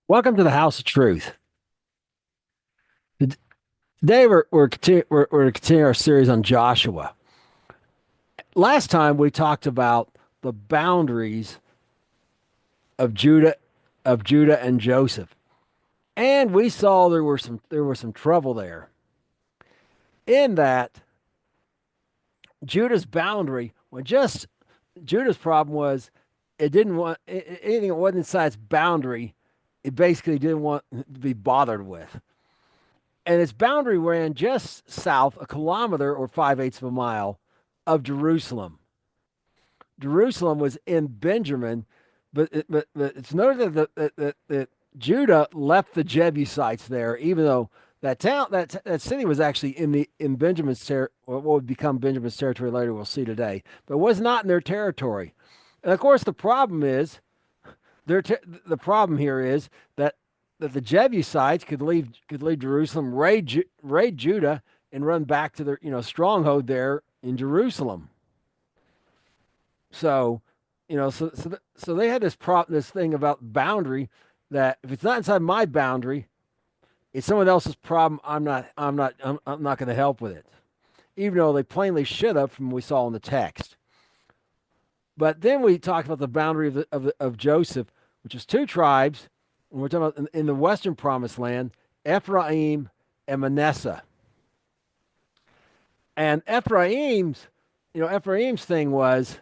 Welcome to the House of Truth. Today we're continuing our series on Joshua. Last time we talked about the boundaries of Judah and Joseph, and we saw there was some trouble there. In that Judah's boundary, when just Judah's problem was it didn't want anything that wasn't inside its boundary. It basically didn't want to be bothered with. And its boundary ran just south a kilometer or 5/8 of a mile of Jerusalem. Jerusalem was in Benjamin, but it's noted that Judah left the Jebusites there, even though that city was actually in Benjamin's what would become Benjamin's territory later. We'll see today, but was not in their territory. And of course, the problem here is that the Jebusites could leave Jerusalem, raid Judah, and run back to their stronghold there in Jerusalem. So, so they had this thing about boundary, that if it's not inside my boundary, it's someone else's problem. I'm not going to help with it, even though they plainly should have, from what we saw in the text. But then we talked about the boundary of Joseph, which is two tribes. And we're talking about in the western promised land, Ephraim and Manasseh. And Ephraim's thing was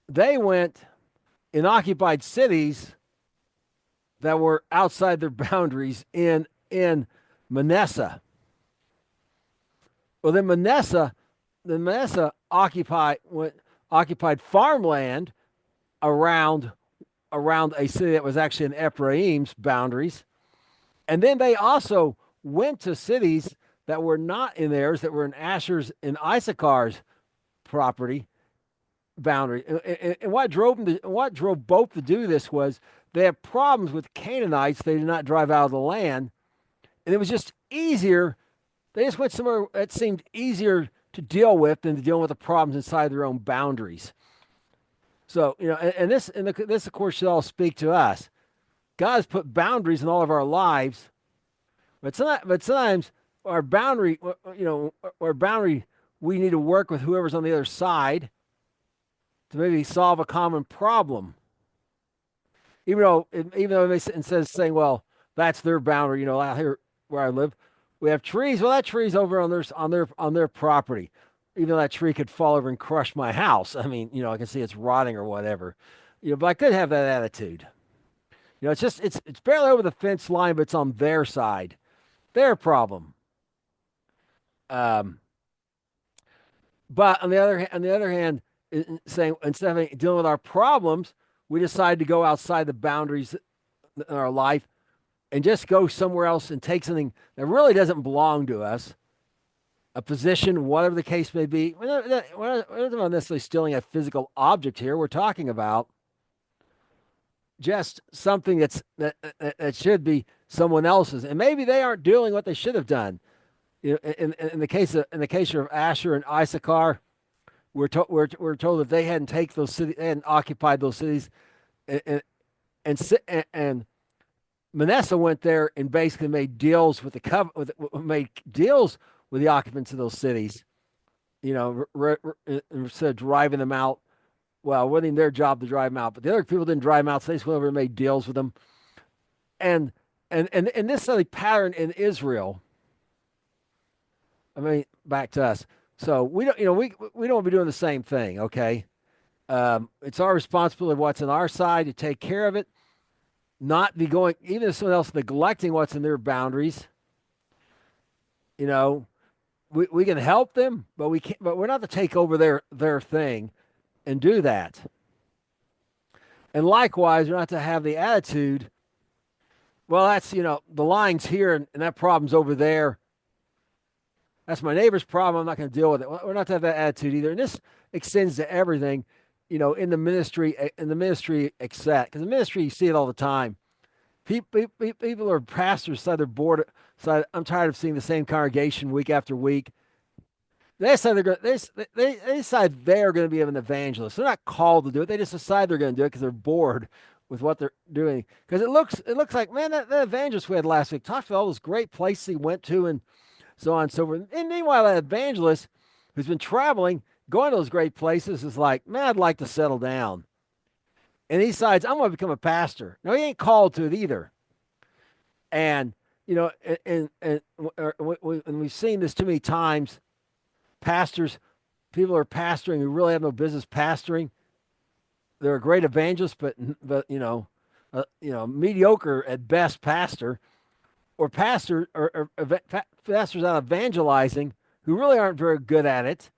they went in occupied cities that were outside their boundaries in Manasseh. Well, then Manasseh occupied farmland around a city that was actually in Ephraim's boundaries. And then they also went to cities that were not in theirs, that were in Asher's and Issachar's property boundary. And what drove both to do this was they had problems with Canaanites. They did not drive out of the land, and it was just easier. They just went somewhere that seemed easier to deal with than to deal with the problems inside their own boundaries. So, this of course should all speak to us. God has put boundaries in all of our lives, but sometimes our boundary, our boundary, we need to work with whoever's on the other side to maybe solve a common problem. Even though it makes, instead of saying, well, that's their boundary, out here where I live, we have trees. Well, that tree's over on their property. Even though that tree could fall over and crush my house. I mean, I can see it's rotting or whatever. But I could have that attitude. It's barely over the fence line, but it's on their side, their problem. Um, but on the other hand, saying instead of dealing with our problems, we decide to go outside the boundaries in our life and just go somewhere else and take something that really doesn't belong to us, a position, whatever the case may be. We're not necessarily stealing a physical object here. We're talking about just something that should be someone else's, and maybe they aren't doing what they should have done. In the case of Asher and Issachar, we're told that they hadn't taken those cities, they hadn't occupied those cities, and Manasseh went there and basically made deals with made deals with the occupants of those cities. Instead of driving them out. Well, it wasn't their job to drive them out, but the other people didn't drive them out, so they just went over and made deals with them. And this is a pattern in Israel. I mean, back to us. So we don't, we don't want to be doing the same thing. Okay, it's our responsibility what's on our side to take care of it, not be going even if someone else neglecting what's in their boundaries. We can help them, but we can't. But we're not to take over their thing and do that. And likewise, we're not to have the attitude, well, that's, the line's here and that problem's over there. That's my neighbor's problem. I'm not going to deal with it. We're not to have that attitude either. And this extends to everything, in the ministry, except because the ministry, you see it all the time. People are pastors, decide they're bored. I'm tired of seeing the same congregation week after week. They decide they decide they're going to be an evangelist. They're not called to do it. They just decide they're going to do it because they're bored with what they're doing because it looks like, man, that evangelist we had last week talked about all those great places he went to and so on and so forth. And meanwhile, that evangelist who's been traveling, going to those great places, is like, man, I'd like to settle down. And he decides, I'm going to become a pastor. No, he ain't called to it either. And and we've seen this too many times. Pastors, people are pastoring who really have no business pastoring. They're a great evangelist, but mediocre at best pastor, or pastors out evangelizing who really aren't very good at it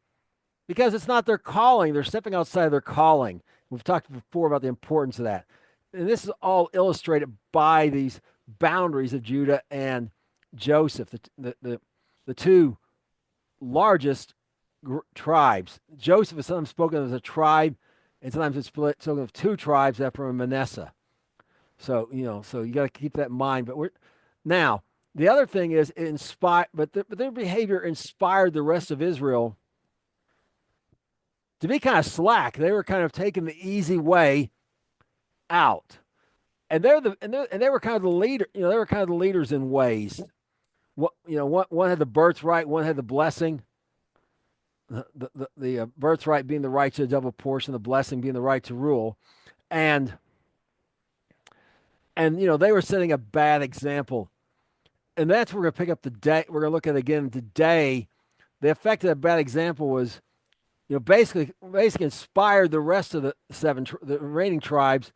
because it's not their calling. They're stepping outside their calling. We've talked before about the importance of that. And this is all illustrated by these boundaries of Judah and Joseph, the two largest tribes. Joseph is sometimes spoken of as a tribe, and sometimes it's spoken of two tribes, Ephraim and Manasseh. So so you got to keep that in mind. But we're now the other thing is it inspired, but their behavior inspired the rest of Israel to be kind of slack. They were kind of taking the easy way out, and they were kind of the leader. They were kind of the leaders in ways. What one had the birthright, one had the blessing. The birthright being the right to a double portion, the blessing being the right to rule, and they were setting a bad example, and that's what we're going to pick up today. We're going to look at again today. The effect of that bad example was, basically inspired the rest of the remaining tribes,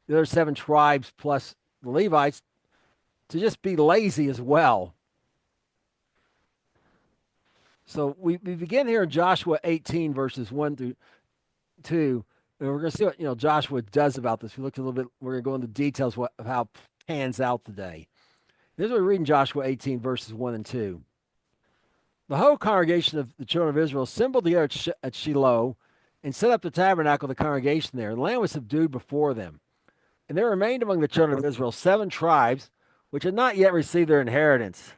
the other seven tribes plus the Levites, to just be lazy as well. So we begin here in Joshua 18 verses 1 through 2, and we're going to see what Joshua does about this. We looked a little bit. We're going to go into details of how it pans out today. This is what we read in Joshua 18 verses 1 and 2. The whole congregation of the children of Israel assembled together at Shiloh and set up the tabernacle of the congregation there. And the land was subdued before them. And there remained among the children of Israel 7 tribes which had not yet received their inheritance.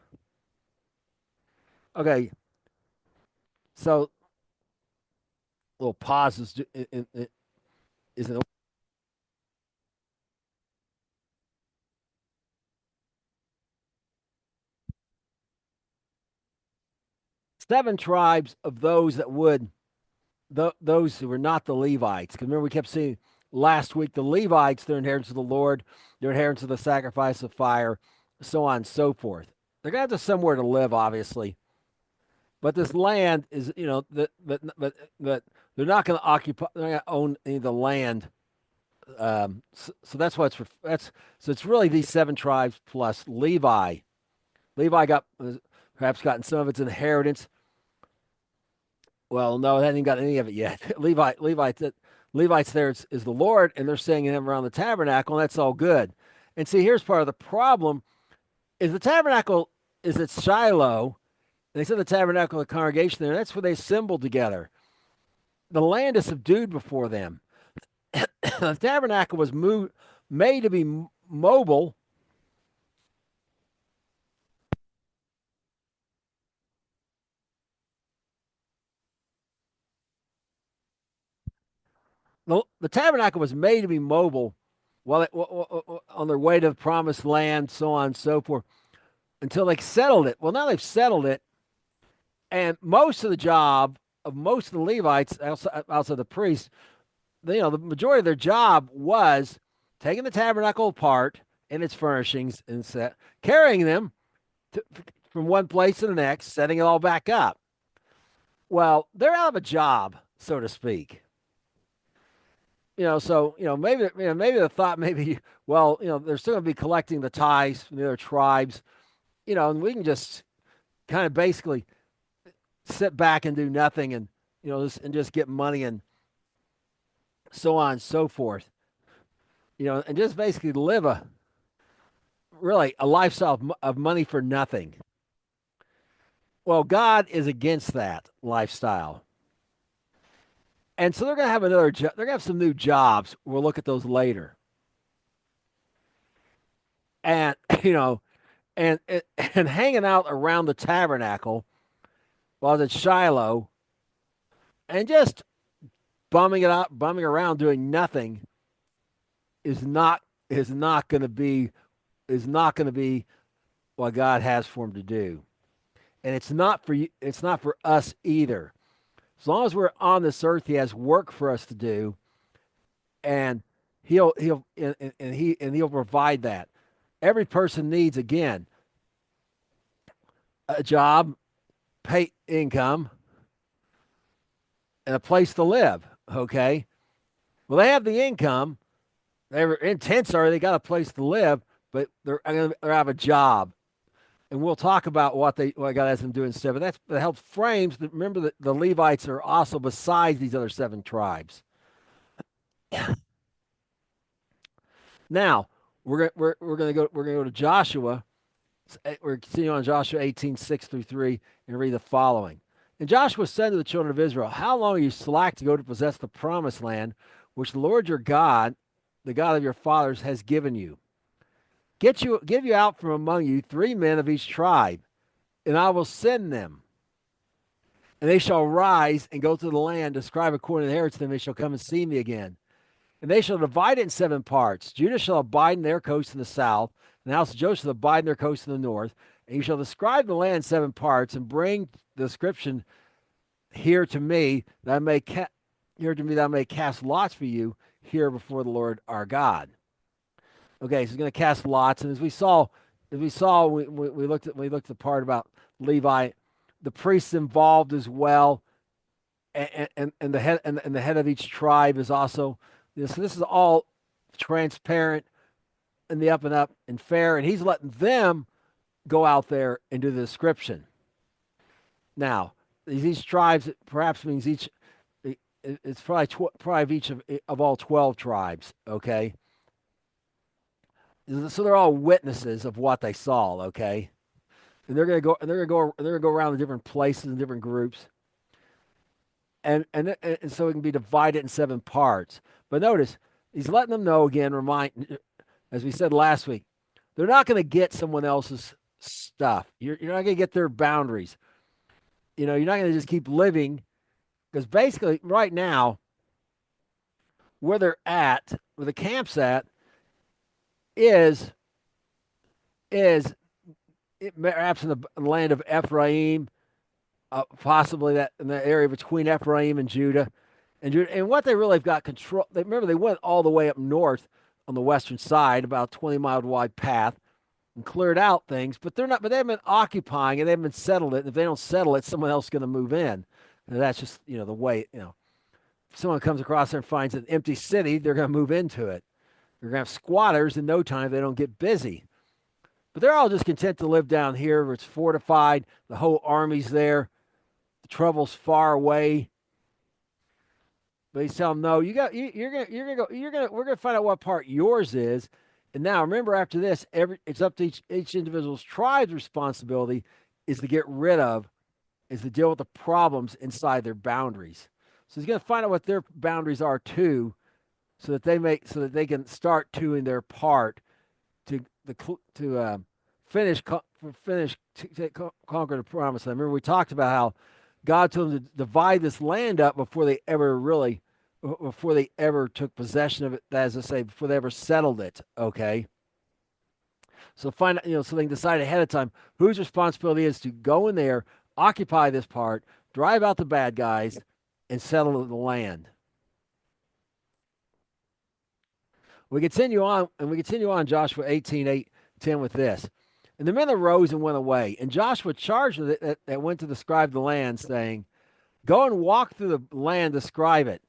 Okay, so little pauses isn't 7 tribes of those that would those who were not the Levites. Because remember, we kept seeing last week the Levites, their inheritance of the Lord, their inheritance of the sacrifice of fire, so on and so forth. They're gonna have somewhere to live, obviously. But this land is, but they're not going to occupy. They're not going to own any of the land. So that's what so it's really these 7 tribes plus Levi. Levi got perhaps gotten some of its inheritance. Well, no, they hadn't even got any of it yet. Levites there is the Lord, and they're singing him around the tabernacle, and that's all good. And see, here's part of the problem: is the tabernacle is at Shiloh. And they said the tabernacle of the congregation there. That's where they assembled together. The land is subdued before them. The tabernacle was made to be mobile. The tabernacle was made to be mobile while on their way to the promised land, so on and so forth, until they settled it. Well, now they've settled it, and most of the job of most of the Levites, outside the priests, the majority of their job was taking the tabernacle apart and its furnishings and carrying them from one place to the next, setting it all back up. Well, they're out of a job, so to speak. So maybe the thought they're still going to be collecting the tithes from the other tribes, and we can just kind of basically sit back and do nothing, and just get money and so on and so forth, and just basically live a lifestyle of money for nothing. Well, God is against that lifestyle. And so they're going to have another job. They're going to have some new jobs. We'll look at those later. And, and hanging out around the tabernacle while it's at Shiloh and just bumming around doing nothing is not is not going to be is not going to be what God has for him to do. And it's not for you, it's not for us either. As long as we're on this earth, he has work for us to do, and he'll provide that. Every person needs, again, a job, pay income, and a place to live. Okay. Well, they have the income. Their intents are they got a place to live, but they have a job, and we'll talk about what God has them do instead. But that helps frames. Remember that the Levites are also besides these other seven tribes. Now we're gonna go to Joshua. We're continuing on Joshua 18:6 through 3, and read the following. And Joshua said to the children of Israel, "How long are you slack to go to possess the promised land, which the Lord your God, the God of your fathers, has given you? Give you out from among you 3 men of each tribe, and I will send them. And they shall rise and go to the land, describe according to the inheritance, and they shall come and see me again. And they shall divide it in 7 parts. Judah shall abide in their coast in the south, and the house of Joseph shall abide in their coast in the north. And you shall describe the land in 7 parts, and bring the description here to me, that I may here to me that I may cast lots for you here before the Lord our God." Okay, so he's going to cast lots, and we looked at the part about Levi, the priests involved as well, and the head of each tribe is also this. So this is all transparent in the up and up and fair, and he's letting them go out there and do the description. Now, these tribes perhaps means each. It's probably each of all 12 tribes. Okay, so they're all witnesses of what they saw. Okay, and they're gonna go around the different places and different groups, and so it can be divided in 7 parts. But notice he's letting them know again. As we said last week, they're not going to get someone else's stuff. You're not going to get their boundaries. You're not going to just keep living, because basically right now where they're at, where the camp's at, is perhaps in the land of Ephraim, possibly that in the area between Ephraim and Judah. And what they really have got control. Remember, they went all the way up north on the western side, about 20-mile wide path, and cleared out things. But they're not. But they've been occupying it. They've been settled it. And if they don't settle it, someone else is going to move in. And that's just the way. If someone comes across there and finds an empty city, they're going to move into it. They're going to have squatters in no time if they don't get busy. But they're all just content to live down here where it's fortified. The whole army's there. The trouble's far away. But he's telling them, no, we're gonna find out what part yours is. And now remember, after this, it's up to each individual's tribe's responsibility is to deal with the problems inside their boundaries. So he's gonna find out what their boundaries are too, so that they can start doing their part to finish conquer the promised land. Remember, we talked about how God told them to divide this land up before they ever took possession of it, as I say, before they ever settled it. Okay. So so they can decide ahead of time whose responsibility is to go in there, occupy this part, drive out the bad guys, and settle the land. We continue on Joshua 18:8-10 with this. And the men arose and went away, and Joshua charged that went to describe the land, saying, "Go and walk through the land, describe it,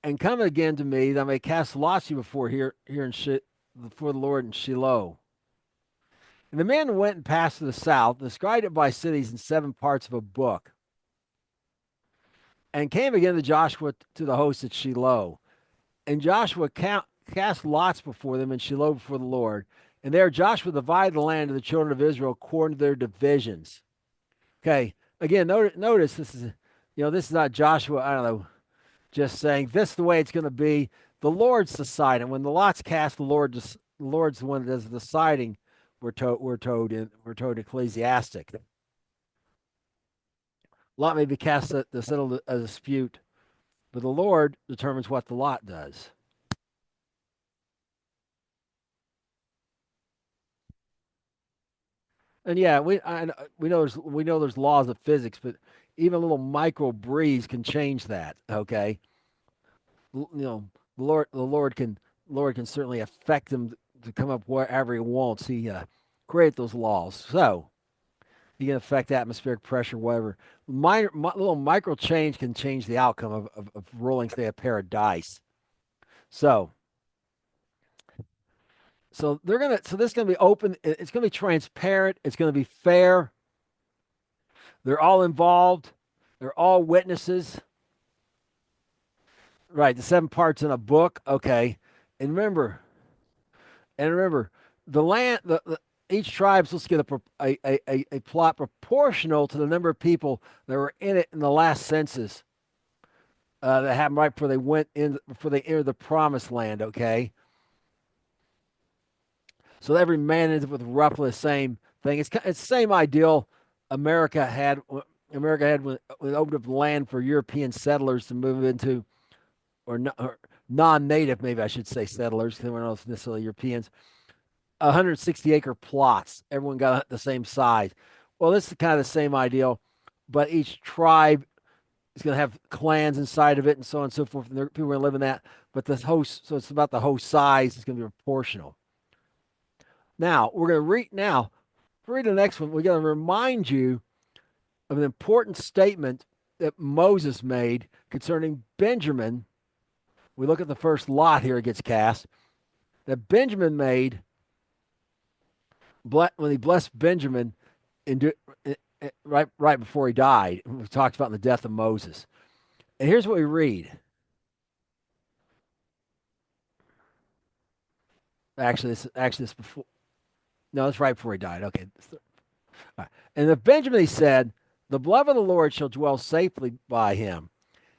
and come again to me, that I may cast lots you before before the Lord in Shiloh." And the men went and passed to the south, described it by cities in 7 parts of a book, and came again to Joshua to the host at Shiloh. And Joshua cast lots before them in Shiloh before the Lord. And there Joshua divided the land of the children of Israel according to their divisions. Okay, again, notice this is not Joshua, I don't know, just saying this is the way it's going to be. The Lord's deciding. When the lots cast, the Lord's the one that does the deciding. We're told Ecclesiastic. Lot may be cast to settle a dispute, but the Lord determines what the lot does. And yeah, we know there's laws of physics, but even a little micro breeze can change that. Okay, you know, Lord can certainly affect him to come up wherever he wants. He create those laws, so he can affect atmospheric pressure, whatever. Little micro change can change the outcome of rolling, say, a pair of dice. So, so this is gonna be open. It's gonna be transparent. It's gonna be fair. They're all involved. They're all witnesses. Right, the seven parts in a book. Okay, and remember, and remember, the land, each tribe's supposed to get a plot proportional to the number of people that were in it in the last census that happened right before they entered the promised land. Okay, so every man ends up with roughly the same thing. It's the same ideal America had. America had when it opened up land for European settlers to move into, or non-native, maybe I should say settlers, because they weren't necessarily Europeans. 160-acre plots. Everyone got the same size. Well, this is kind of the same ideal, but each tribe is going to have clans inside of it and so on and so forth. And people are going to live in that. But the host, so it's about the host size is going to be proportional. Now, we're going to read now. Read the next one. We're going to remind you of an important statement that Moses made concerning Benjamin. We look at the first lot here, it gets cast, that Benjamin made when he blessed Benjamin in, right before he died. We talked about in the death of Moses. And here's what we read. Actually, this before. No, that's right before he died. Okay. All right. And of Benjamin he said, "The beloved of the Lord shall dwell safely by him,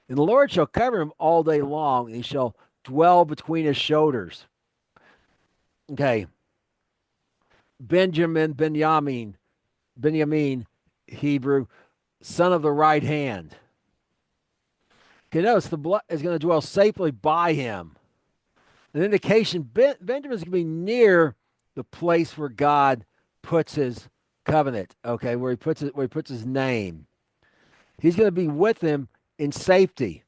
and the Lord shall cover him all day long, and he shall dwell between his shoulders." Okay. Benjamin, Hebrew, son of the right hand. Okay, notice the blood is going to dwell safely by him. An indication Benjamin's going to be near the place where God puts his covenant, okay, where he puts his name. He's going to be with him in safety.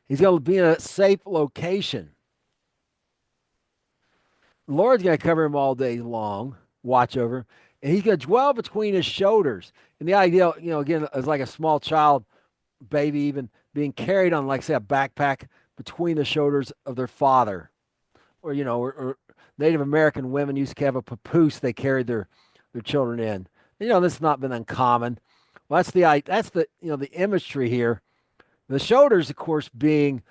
He's going to be in a safe location. The Lord's going to cover him all day long, watch over him, and he's going to dwell between his shoulders. And the idea, again, is like a small child, baby, even being carried on, like, say, a backpack between the shoulders of their father. Or Native American women used to have a papoose they carried their children in. This has not been uncommon. Well, the imagery here. The shoulders, of course, being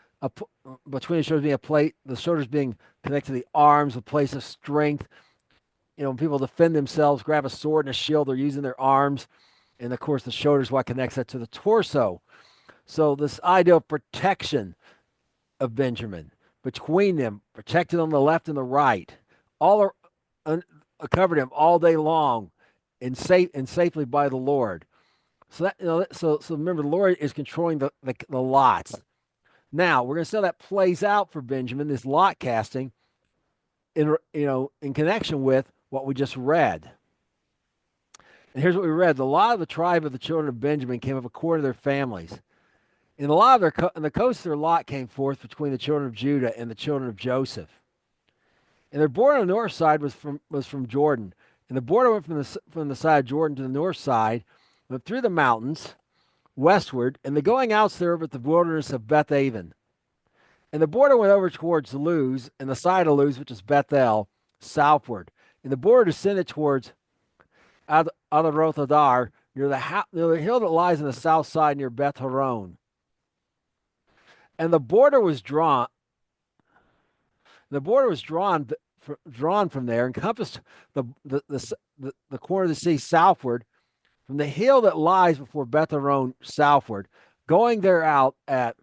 between the shoulders being a plate. The shoulders being connected to the arms, a place of strength. When people defend themselves, grab a sword and a shield, they're using their arms, and of course, the shoulders what connects that to the torso. So this idea of protection of Benjamin between them, protected on the left and the right, all are covered him all day long, and safely by the Lord. So so remember, the Lord is controlling the lots. Now we're going to see how that plays out for Benjamin. This lot casting, in connection with what we just read. And here's what we read: the lot of the tribe of the children of Benjamin came up according to their families. And a lot of and the coast of their lot came forth between the children of Judah and the children of Joseph. And their border on the north side was from Jordan. And the border went from the side of Jordan to the north side, went through the mountains westward, and the going outs there at the wilderness of Beth Aven. And the border went over towards Luz, and the side of Luz, which is Bethel, southward. And the border descended towards Adaroth Adar, near the hill that lies on the south side near Beth Horon. And the border was drawn. The border was drawn from there, encompassed the corner of the sea southward, from the hill that lies before Beth Horon southward, going there out at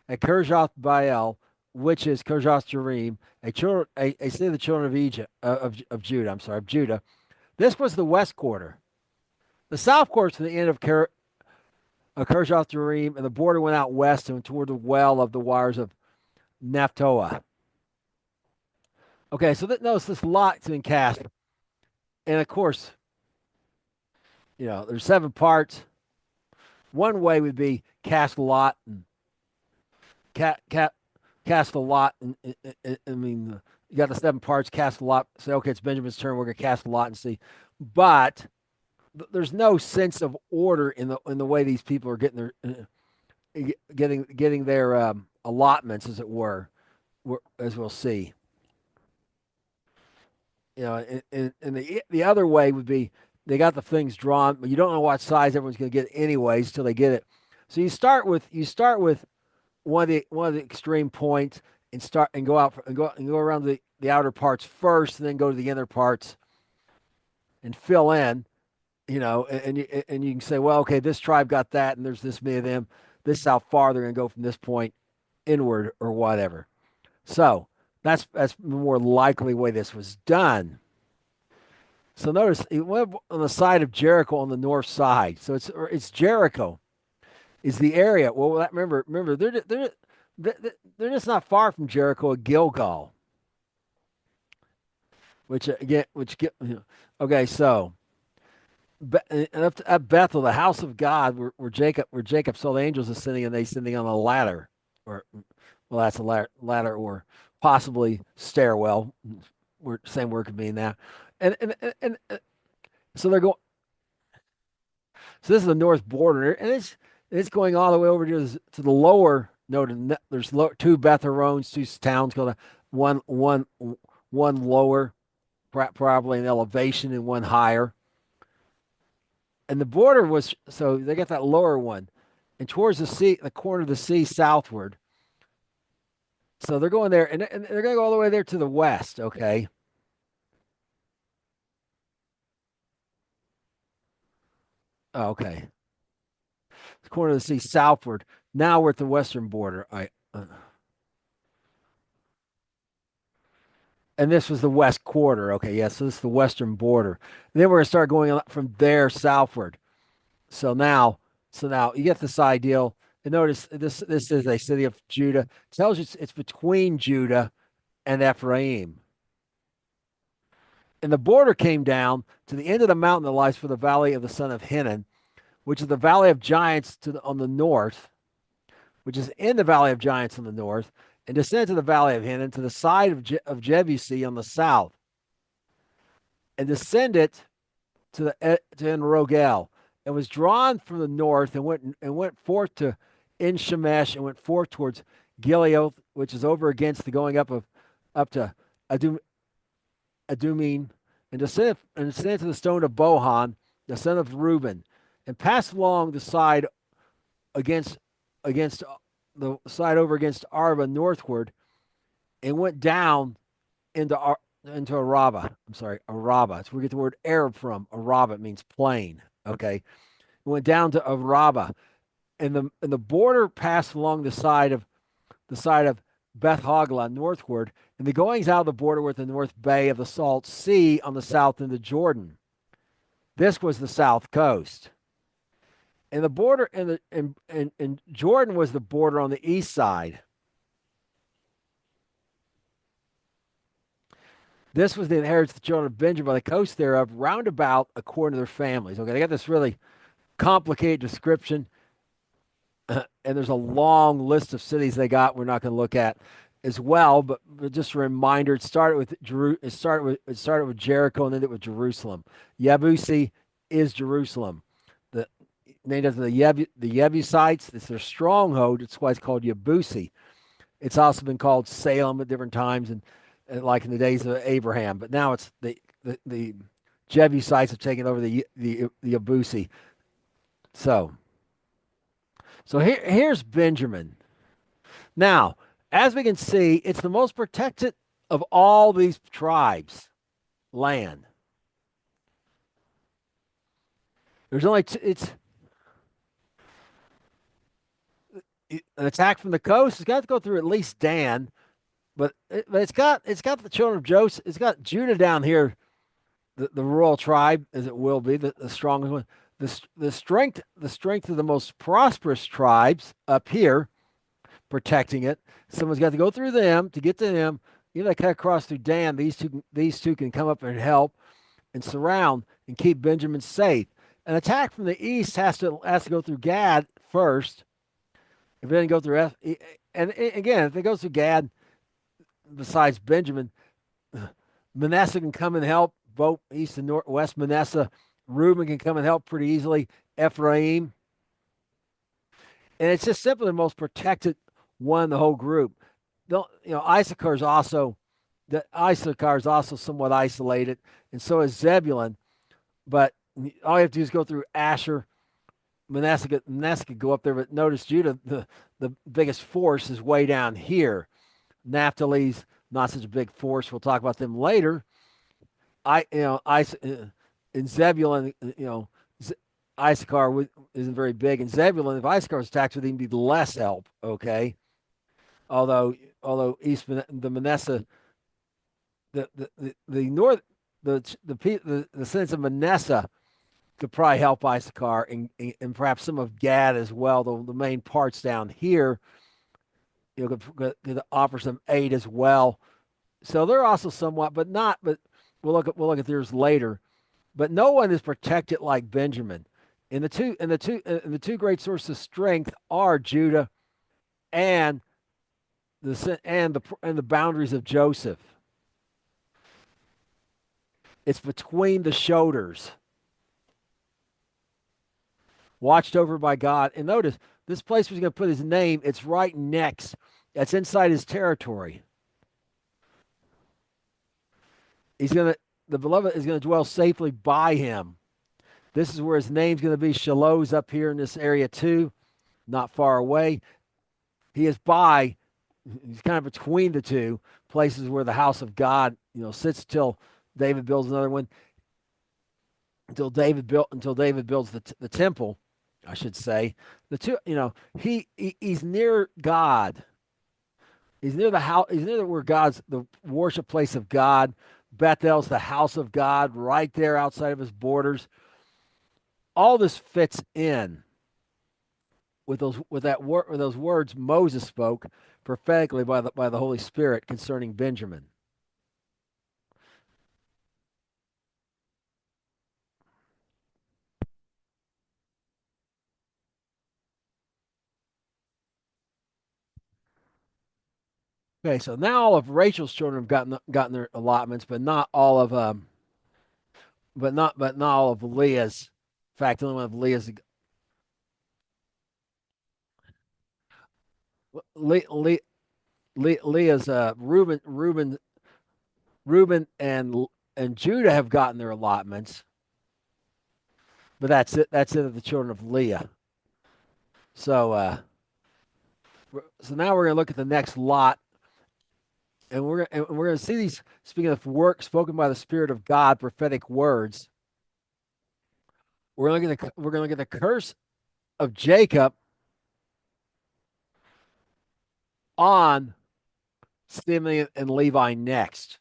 Kirjath Baal, which is Kirjath Jearim, a city of the children of Egypt of Judah. I'm sorry, of Judah. This was the west quarter. The south quarter to the end of Kirjath Jearim, and the border went out west and toward the well of the waters of Naphtali. Okay, so notice this lot's been cast, and of course, There's seven parts. One way would be cast a lot and cat cat cast a lot. I mean, you got the seven parts. Cast a lot. Say, okay, it's Benjamin's turn. We're gonna cast a lot and see. But there's no sense of order in the way these people are getting their allotments, as it were, as we'll see. And the other way would be they got the things drawn, but you don't know what size everyone's going to get anyways till they get it. So you start with one of the extreme points and start and go out and go around the outer parts first, and then go to the inner parts and fill in. And you can say, well, okay, this tribe got that, and there's this many of them. This is how far they're going to go from this point inward or whatever. So that's the more likely way this was done. So notice it went on the side of Jericho on the north side. So it's Jericho is the area. Well, remember they're just not far from Jericho at Gilgal, which again okay. So and up to, at Bethel, the house of God, where Jacob saw the angels ascending and they ascending on a ladder, or well, that's a ladder or possibly stairwell. Same word could mean that. And so they're going. So this is the north border, and it's going all the way over to the lower. Note there's two Beth Horones, two towns called one lower, probably in elevation, and one higher. And the border was so they got that lower one, and towards the sea, the corner of the sea southward. So they're going there, and they're going to go all the way there to the west. Okay. Oh, okay. The corner of the sea southward. Now we're at the western border. And this was the west quarter. Okay, yes. So this is the western border. And then we're gonna start going from there southward. So now, you get this ideal. And notice this is a city of Judah. It tells you it's between Judah and Ephraim. And the border came down to the end of the mountain that lies for the valley of the son of Hinnom, which is the valley of giants on the north, which is in the valley of giants on the north, and descended to the valley of Hinnom to the side of Jebusi on the south, and descended to En Rogel, and was drawn from the north and went forth to En Shemesh and went forth towards Gilead, which is over against the going up to Adumim, and descended to the stone of Bohan, the son of Reuben, and passed along the side against the side over against Arba northward, and went down into Araba. I'm sorry, Araba. It's where we get the word Arab from. Araba, it means plain. Okay, it went down to Araba, and the border passed along the side of Beth Hagla northward, and the goings out of the border were at the north bay of the Salt Sea on the south end of Jordan. This was the south coast. And the border and Jordan was the border on the east side. This was the inheritance of the children of Benjamin by the coast thereof, round about according to their families. Okay, they got this really complicated description, and there's a long list of cities they got. We're not going to look at as well, but just a reminder: it started with Jericho and ended with Jerusalem. Yebusi is Jerusalem. The named after the Jebusites. It's their stronghold. It's why it's called Yebusi. It's also been called Salem at different times, and like in the days of Abraham. But now it's the Jebusites have taken over the Yebusi. So here's Benjamin. Now, as we can see, it's the most protected of all these tribes' land. There's only it's an attack from the coast. It's got to go through at least Dan, but it's got the children of Joseph. It's got Judah down here, the royal tribe, as it will be the strongest one. The strength of the most prosperous tribes up here, protecting it. Someone's got to go through them to get to them. They cut across through Dan. These two can come up and help and surround and keep Benjamin safe. an attack from the east has to go through Gad first. If it doesn't go through and again, if it goes through Gad, besides Benjamin, Manasseh can come and help. Both east and north, west Manasseh, Reuben can come and help pretty easily. Ephraim, and it's just simply the most protected one in the whole group. Issachar is also somewhat isolated, and so is Zebulun. But all you have to do is go through Asher. Manasseh could go up there, but notice Judah, the biggest force is way down here. Naphtali's not such a big force. We'll talk about them later. In Zebulun, Issachar isn't very big. And Zebulun, if Issachar was attacked, would even be less help. Okay, although the Manasseh, the north, the descendants of Manasseh could probably help Issachar and perhaps some of Gad as well. The main parts down here, could offer some aid as well. So they're also somewhat, but not. But we'll look at theirs later. But no one is protected like Benjamin. And the two great sources of strength are Judah and the boundaries of Joseph. It's between the shoulders, watched over by God. And notice this place where he's going to put his name. It's right next. That's inside his territory. The beloved is going to dwell safely by him. This is where his name's going to be. Shiloh's up here in this area too, not far away. He's kind of between the two places where the house of God, sits till David builds another one. Until David builds the temple, I should say. The two, he's near God. He's near the house. He's near where God's the worship place of God. Bethel's the house of God, right there outside of his borders. All this fits in with those words Moses spoke prophetically by the Holy Spirit concerning Benjamin. Okay, so now all of Rachel's children have gotten their allotments, but not all of but not all of Leah's. In fact, only one of Le, Le, Leah's Reuben and Judah have gotten their allotments, but that's it. That's it of the children of Leah. So now we're going to look at the next lot, and we're going to see these. Speaking of work spoken by the Spirit of God, prophetic words. We're going to look at the curse of Jacob on Simeon and Levi next.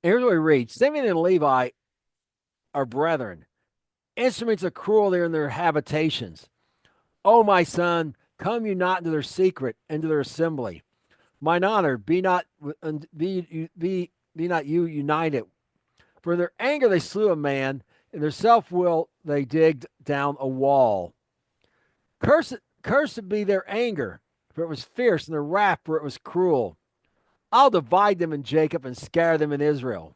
Here's what we read: Simeon and Levi are brethren, instruments of cruelty in their habitations. O my son, come you not into their secret, into their assembly. Mine honor, be not you united. For in their anger they slew a man, in their self will they digged down a wall. Cursed be their anger, for it was fierce, and their wrath, for it was cruel. I'll divide them in Jacob and scatter them in Israel.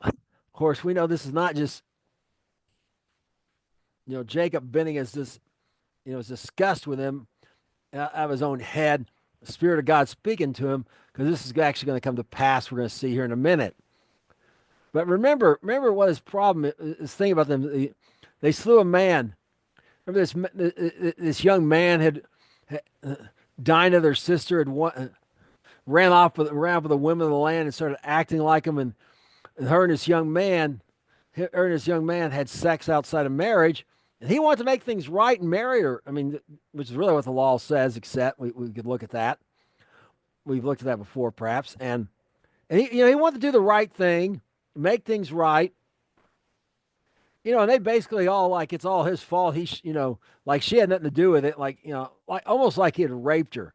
Of course, we know this is not just Jacob bending is disgust with him out of his own head. The Spirit of God speaking to him, because this is actually going to come to pass. We're going to see here in a minute. But remember what his problem is. Thing about them, they slew a man. Remember this young man had dined with their sister, ran off with the women of the land and started acting like them, and her and this young man had sex outside of marriage, and he wanted to make things right and marry her. I mean, which is really what the law says. Except we could look at that. We've looked at that before, perhaps, and he wanted to do the right thing, make things right. And they basically all like it's all his fault. Like she had nothing to do with it. Like, like almost like he had raped her.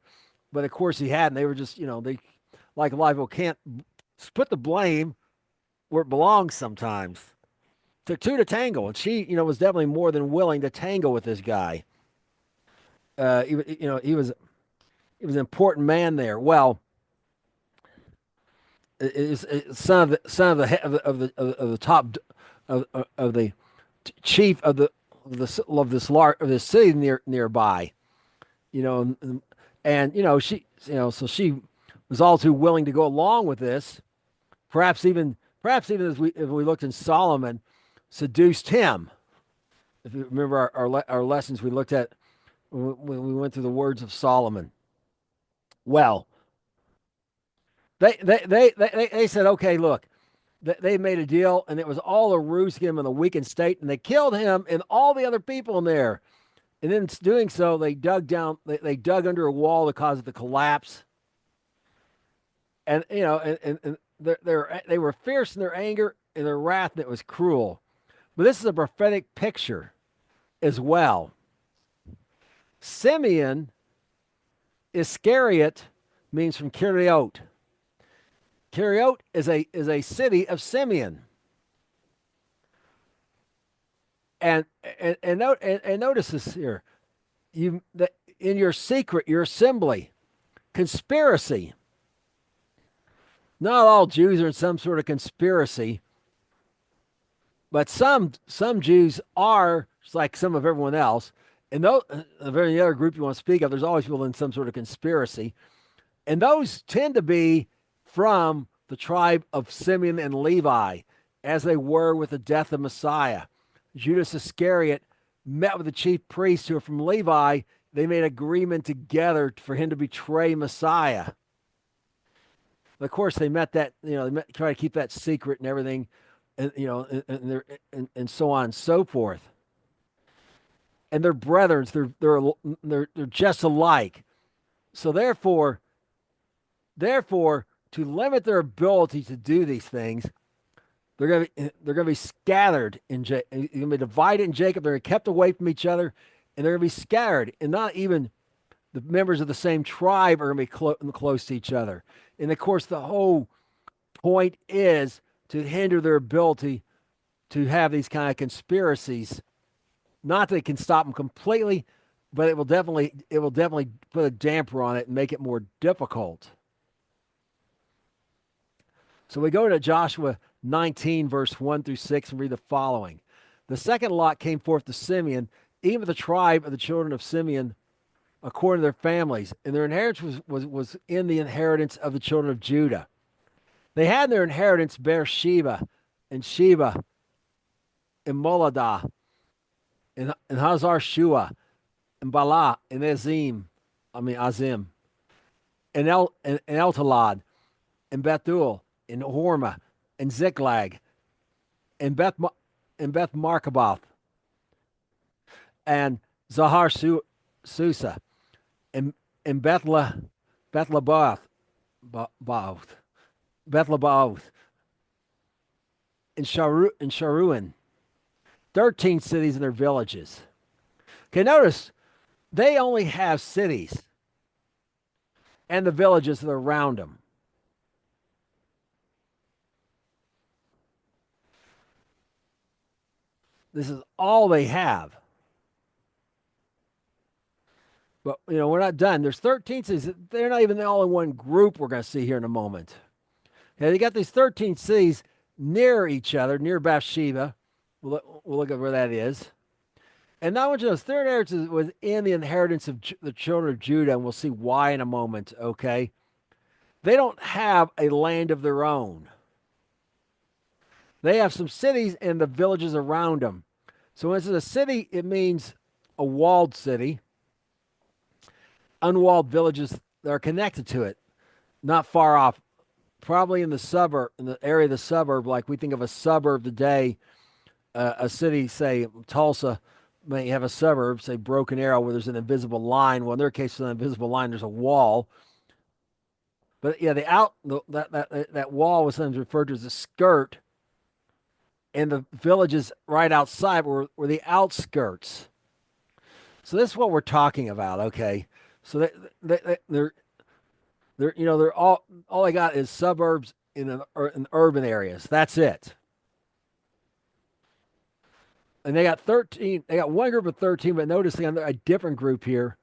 But of course he hadn't. They were just, they like Livo can't put the blame where it belongs sometimes. Took two to tangle, and she, was definitely more than willing to tangle with this guy. He was an important man there. Well, is son of the top of the chief of this city nearby. And so she was all too willing to go along with this. Perhaps even if we looked in Solomon, seduced him. If you remember our lessons we looked at when we went through the words of Solomon. Well, they said, okay, look, they made a deal, and it was all a ruse to get him in a weakened state, and they killed him and all the other people in there. And in doing so, they dug down, they dug under a wall to cause it to collapse. And and they were fierce in their anger and their wrath, and it was cruel. But this is a prophetic picture as well. Simeon Iscariot means from Kiriot. Kiriot is a city of Simeon. And notice this here. In your secret, your assembly, conspiracy. Not all Jews are in some sort of conspiracy, but some Jews are just like some of everyone else. And those, of any other group you want to speak of, there's always people in some sort of conspiracy. And those tend to be from the tribe of Simeon and Levi, as they were with the death of Messiah. Judas Iscariot met with the chief priests who are from Levi. They made agreement together for him to betray Messiah. Of course, they met that, try to keep that secret and everything, and so on and so forth. And they're brethren, they're just alike. So therefore, to limit their ability to do these things, they're gonna be scattered they're gonna be divided in Jacob. They're kept away from each other, and they're gonna be scattered. And not even the members of the same tribe are gonna be close to each other. And of course, the whole point is to hinder their ability to have these kind of conspiracies. Not that it can stop them completely, but it will definitely put a damper on it and make it more difficult. So we go to Joshua 19, verse 1 through 6, and read the following. The second lot came forth to Simeon, even the tribe of the children of Simeon, according to their families, and their inheritance was in the inheritance of the children of Judah. They had in their inheritance Beersheba, and Sheba, and Moladah, and Hazar Shua, and Bala, and Azim, and Eltalad, and Bethuel, and Hormah, and Ziklag, and Beth Markaboth, and Zahar Susa, and Bethlabaoth, Bethlabaoth, and Sharuin, 13 cities and their villages. Okay, notice they only have cities and the villages that are around them. This is all they have. But, we're not done. There's 13 cities. They're not even all in one group we're going to see here in a moment. Okay, they got these 13 cities near each other, near Bathsheba. We'll look at where that is. And now I want you to notice their inheritance was in the inheritance of the children of Judah, and we'll see why in a moment, okay? They don't have a land of their own. They have some cities and the villages around them. So when it's a city, it means a walled city. Unwalled villages that are connected to it, not far off, probably in the area of the suburb, like we think of a suburb today. A city, say Tulsa, may have a suburb, say Broken Arrow, where there's an invisible line. Well, in their case, there's an invisible line. There's a wall. But yeah, that wall was sometimes referred to as a skirt, and the villages right outside were the outskirts. So this is what we're talking about, okay? So they're they're all they got is suburbs in urban areas. That's it. And they got 13. They got one group of 13, but notice they got a different group here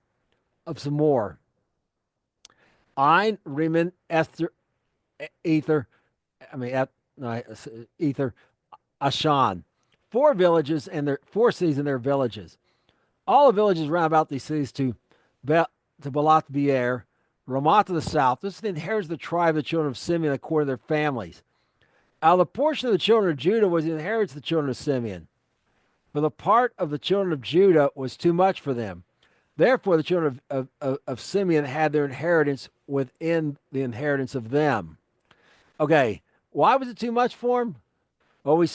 of some more. Ein, Rimmon, Esther, Ether. I mean, no, Ether, Ashan. Four villages and their four cities and their villages. All the villages round about these cities to Balath Beer, Ramat to the south. This is the inheritance of the tribe of the children of Simeon according to their families. Out of the portion of the children of Judah was the inheritance of the children of Simeon. For the part of the children of Judah was too much for them. Therefore, the children of Simeon had their inheritance within the inheritance of them. Okay, why was it too much for them? Well, where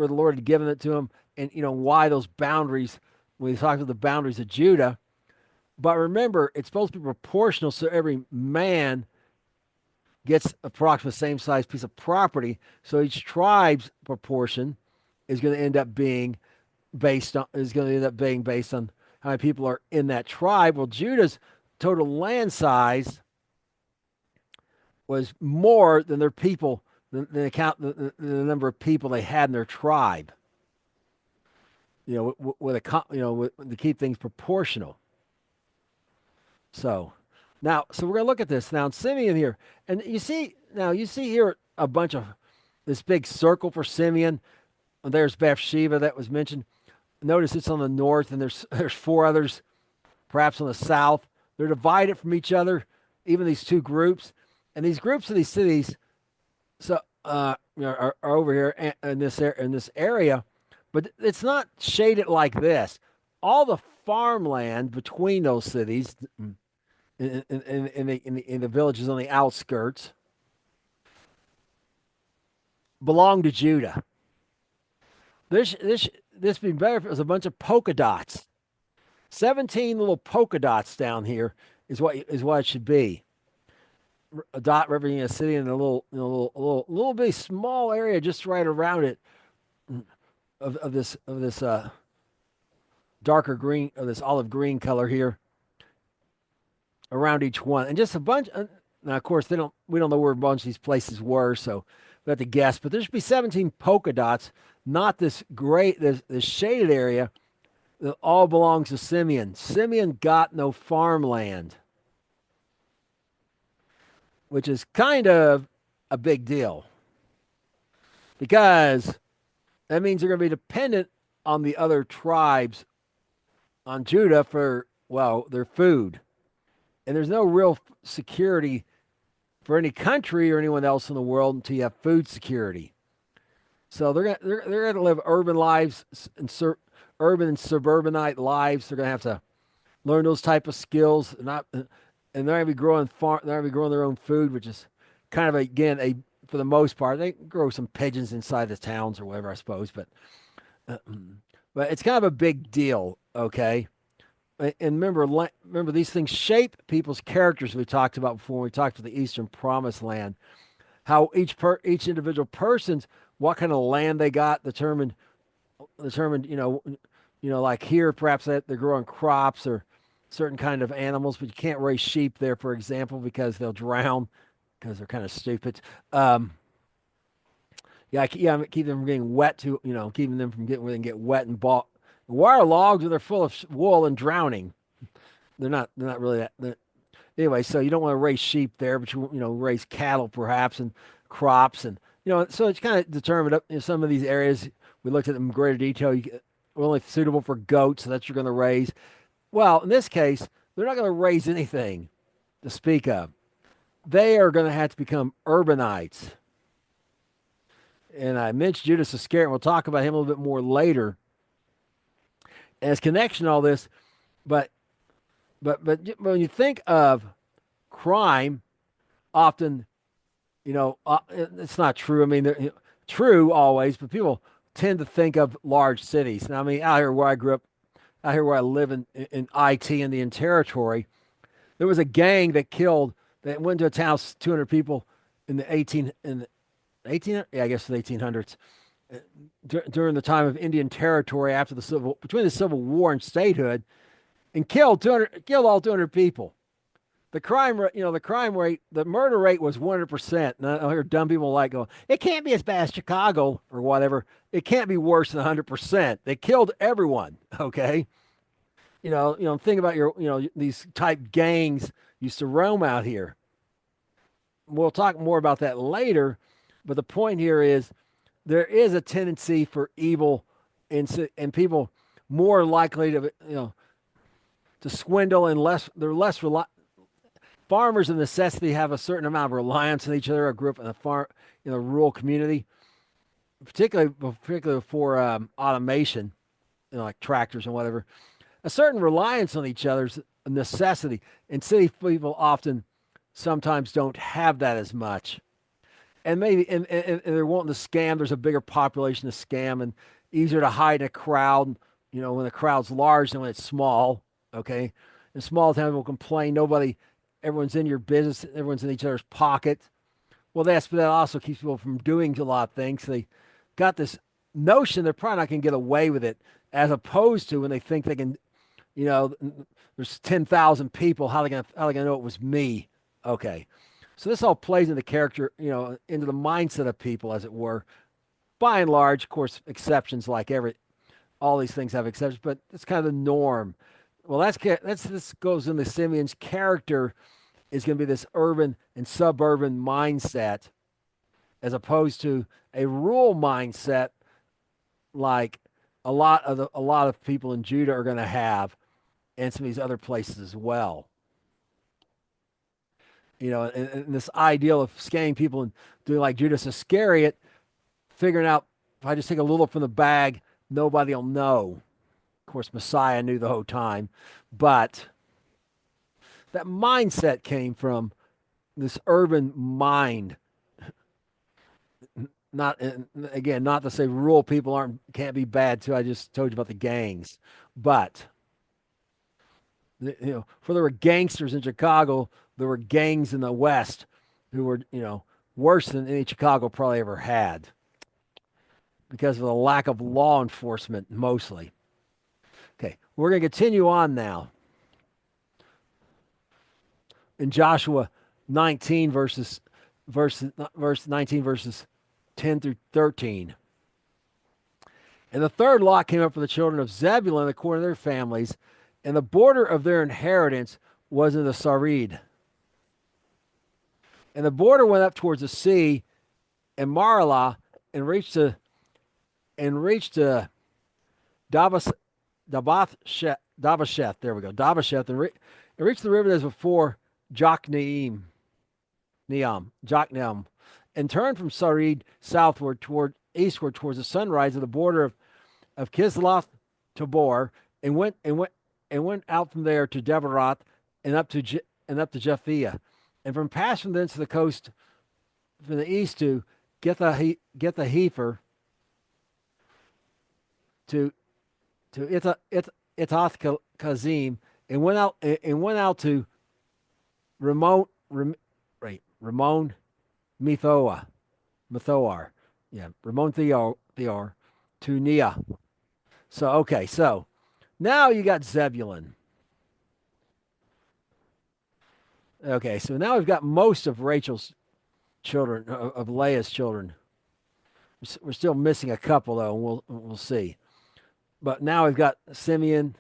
the Lord had given it to him, and why those boundaries. When he talked about the boundaries of Judah, but remember, it's supposed to be proportional, so every man gets approximately the same size piece of property. So each tribe's proportion is going to end up being based on how many people are in that tribe. Well, Judah's total land size was more than their people, the number of people they had in their tribe. To keep things proportional. So so we're going to look at this now in Simeon here, and you see here a bunch of this big circle for Simeon. There's Bathsheba that was mentioned. Notice it's on the north, and there's four others, perhaps on the south. They're divided from each other, even these two groups, and these groups of these cities, are over here in this area, but it's not shaded like this. All the farmland between those cities, in the villages on the outskirts, belong to Judah. This would be better if it was a bunch of polka dots. 17 little polka dots down here is what it should be. A dot representing a city and a little bit small area just right around it of this darker green, of this olive green color here around each one, and just a bunch. Now, of course, we don't know where a bunch of these places were, so we have to guess. But there should be 17 polka dots, not this shaded area that all belongs to Simeon. Simeon got no farmland, which is kind of a big deal because that means they're going to be dependent on the other tribes on Judah for, well, their food. And there's no real security for any country or anyone else in the world until you have food security. So they're gonna live urban lives and urban and suburbanite lives. They're gonna have to learn those type of skills, and they're gonna be growing their own food, which is kind of for the most part they grow some pigeons inside the towns or whatever, I suppose. But it's kind of a big deal, okay. And remember, these things shape people's characters. We talked about before when we talked about the Eastern Promised Land, how each individual person's what kind of land they got determined. Like here, perhaps they're growing crops or certain kind of animals, but you can't raise sheep there, for example, because they'll drown because they're kind of stupid. Keep them from getting wet keeping them from getting where they can get wet and ball. Wire logs, they're full of wool and drowning. They're not really that. Anyway, so you don't want to raise sheep there, but you raise cattle perhaps and crops, and so it's kind of determined up in some of these areas. We looked at them in greater detail. We're only suitable for goats, so that's what you're going to raise. Well, in this case, they're not going to raise anything to speak of. They are going to have to become urbanites. And I mentioned Judas Iscariot, and we'll talk about him a little bit more later as connection to all this, but when you think of crime, often, it's not true. I mean, true always, but people tend to think of large cities. Now, I mean, out here where I grew up, out here where I live in IT Indian Territory, there was a gang that went to a town, 200 people in the 18, yeah, I guess the 1800s, during the time of Indian territory after the between the Civil War and statehood, and killed all 200 people. The crime rate, the murder rate was 100%. And I hear dumb people like go, it can't be as bad as Chicago or whatever. It can't be worse than 100%. They killed everyone. Okay. Think about these type gangs used to roam out here. We'll talk more about that later. But the point here is there is a tendency for evil and people more likely to swindle and they're less farmers of necessity have a certain amount of reliance on each other. I grew up in a rural community, particularly for automation, like tractors and whatever. A certain reliance on each other's a necessity, and city people often sometimes don't have that as much. And maybe and they're wanting to scam. There's a bigger population to scam, and easier to hide in a crowd. When the crowd's large than when it's small. Okay, in small town, people complain. Everyone's in your business. Everyone's in each other's pocket. Well, but that also keeps people from doing a lot of things. They got this notion they're probably not going to get away with it, as opposed to when they think they can. You know, there's 10,000 people. How they gonna know it was me? Okay, so this all plays into character. Into the mindset of people, as it were. By and large, of course, exceptions like all these things have exceptions, but it's kind of the norm. Well, this goes into Simeon's character is going to be this urban and suburban mindset as opposed to a rural mindset like a lot of people in Judah are going to have and some of these other places as well. And this ideal of scamming people and doing like Judas Iscariot, figuring out if I just take a little from the bag, nobody will know. Of course, Messiah knew the whole time, but that mindset came from this urban mind. Not again, not to say rural people can't be bad too. I just told you about the gangs, but for there were gangsters in Chicago, there were gangs in the West who were worse than any Chicago probably ever had because of the lack of law enforcement mostly. Okay, we're going to continue on now in Joshua 19 verse 19 verses 10 through 13. And the third lot came up for the children of Zebulun according to their families, and the border of their inheritance was in the Sarid. And the border went up towards the sea and Maralah and reached to Dabas, Dabasheth. There we go. Dabasheth and reached the river that is before Jokneam, Jokneam, and turned from Sarid southward eastward towards the sunrise of the border of Kisloth Tabor, and went out from there to Debaroth and up to Japhia, and from passing thence to the coast from the east to Gethahefer to Itath Kazim, and went out to Ramon Ramon Methoar, yeah, Ramon Theor to Nia. So now you got Zebulun. Okay, so now we've got most of Rachel's children, of Leah's children. We're still missing a couple though, and we'll see. But now we've got Simeon.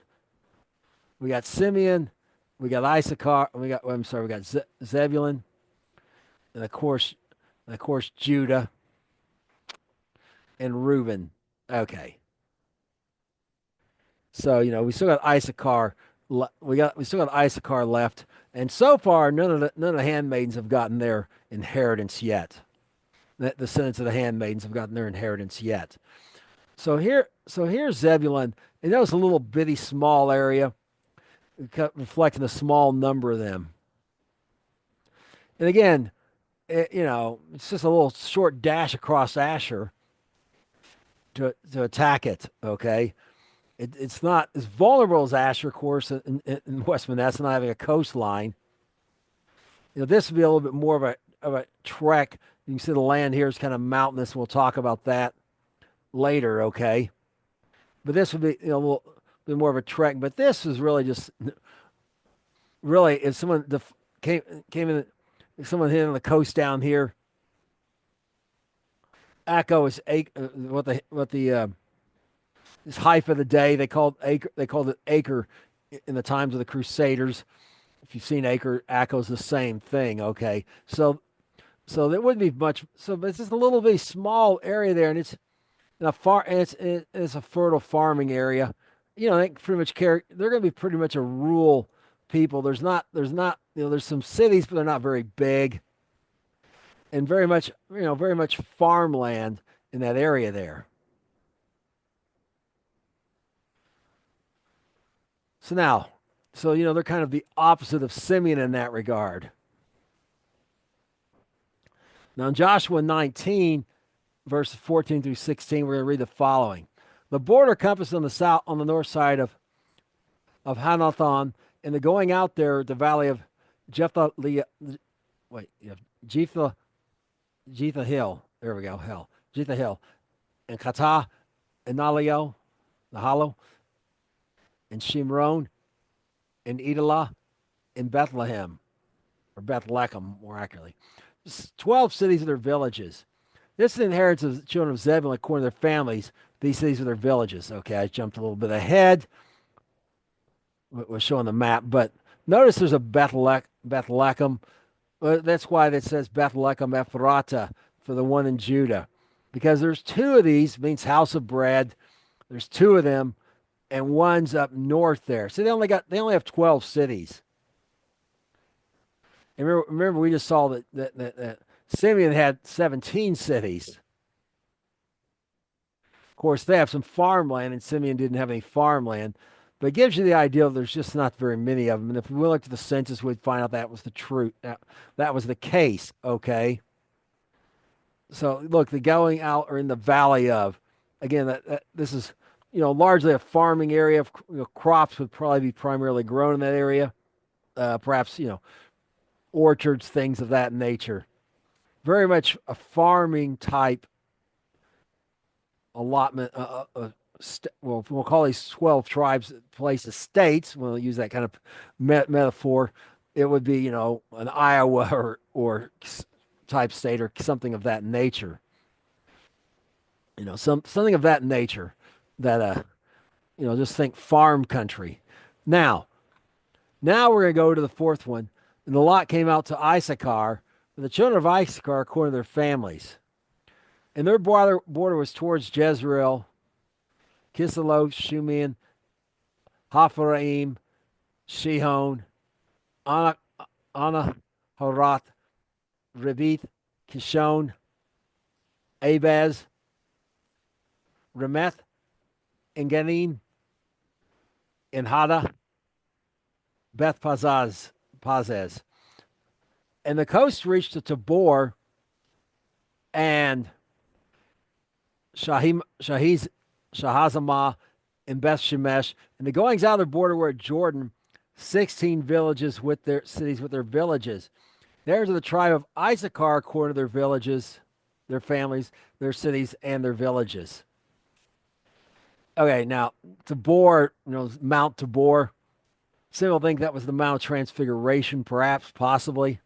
We got Simeon. We got Issachar. We got Zebulun, and of course Judah and Reuben. Okay. So we still got Issachar. We still got Issachar left, and so far none of the handmaidens have gotten their inheritance yet. The descendants of the handmaidens have gotten their inheritance yet. Here's Zebulun, and that was a little bitty small area, reflecting the small number of them. And again, it's just a little short dash across Asher to attack it. Okay. It's not as vulnerable as Asher, of course, in West Manasseh, not having a coastline. This would be a little bit more of of a trek. You can see the land here is kind of mountainous. We'll talk about that later, okay? But this would be, a little bit more of a trek. But this is really just really if someone came came in, if someone hit on the coast down here. Acco is what the this height of the day they called it acre in the times of the Crusaders. If you've seen acre, Acco's the same thing. Okay, so there wouldn't be much. So but it's just a little bit small area there, and it's in a far and it's a fertile farming area. They pretty much care. They're going to be pretty much a rural people. There's not there's some cities, but they're not very big, and very much farmland in that area there. So now, they're kind of the opposite of Simeon in that regard. Now in Joshua 19, verses 14 through 16, we're going to read the following. The border compass on the north side of Hanathon, and the going out there, the valley of Jephthah, wait, yeah, Jephthah, Jetha Hill. There we go, hell. Jetha Hill. And Katah, and Nalio, Nahalo, and Shimron, and Edalah, and Bethlehem, or Bethlehem, more accurately. 12 cities and their villages. This is the inheritance of the children of Zebulun according to their families. These cities are their villages. Okay, I jumped a little bit ahead. We're showing the map, but notice there's a Bethlehem. That's why it says Bethlehem Ephrata for the one in Judah, because there's two of these, means house of bread. There's two of them, and one's up north there. So they only have 12 cities. And remember we just saw that Simeon had 17 cities. Of course, they have some farmland, and Simeon didn't have any farmland. But it gives you the idea that there's just not very many of them. And if we looked at the census, we'd find out that was the truth. That was the case, okay? So look, the going out or in the valley of, again, this is, largely a farming area. Crops would probably be primarily grown in that area. Perhaps, orchards, things of that nature. Very much a farming type allotment. Well, we'll call these 12 tribes places states. We'll use that kind of metaphor. It would be, an Iowa or type state or something of that nature. Something of that nature that, just think farm country. Now we're going to go to the fourth one. And the lot came out to Issachar, the children of Issachar according to their families. And their border was towards Jezreel, Kisaloth, Shumian, Hapharaim, Shihon, Anaharat, Rebith, Kishon, Abaz, Remeth, Enganim, and Hada, Beth Pazaz. And the coast reached to Tabor and Shahazamah and Beth Shemesh. And the goings out of the border were at Jordan, 16 villages with their cities, with their villages. There's the tribe of Issachar according to their villages, their families, their cities, and their villages. Okay, now Tabor, Mount Tabor. Some people think that was the Mount of Transfiguration, perhaps, possibly.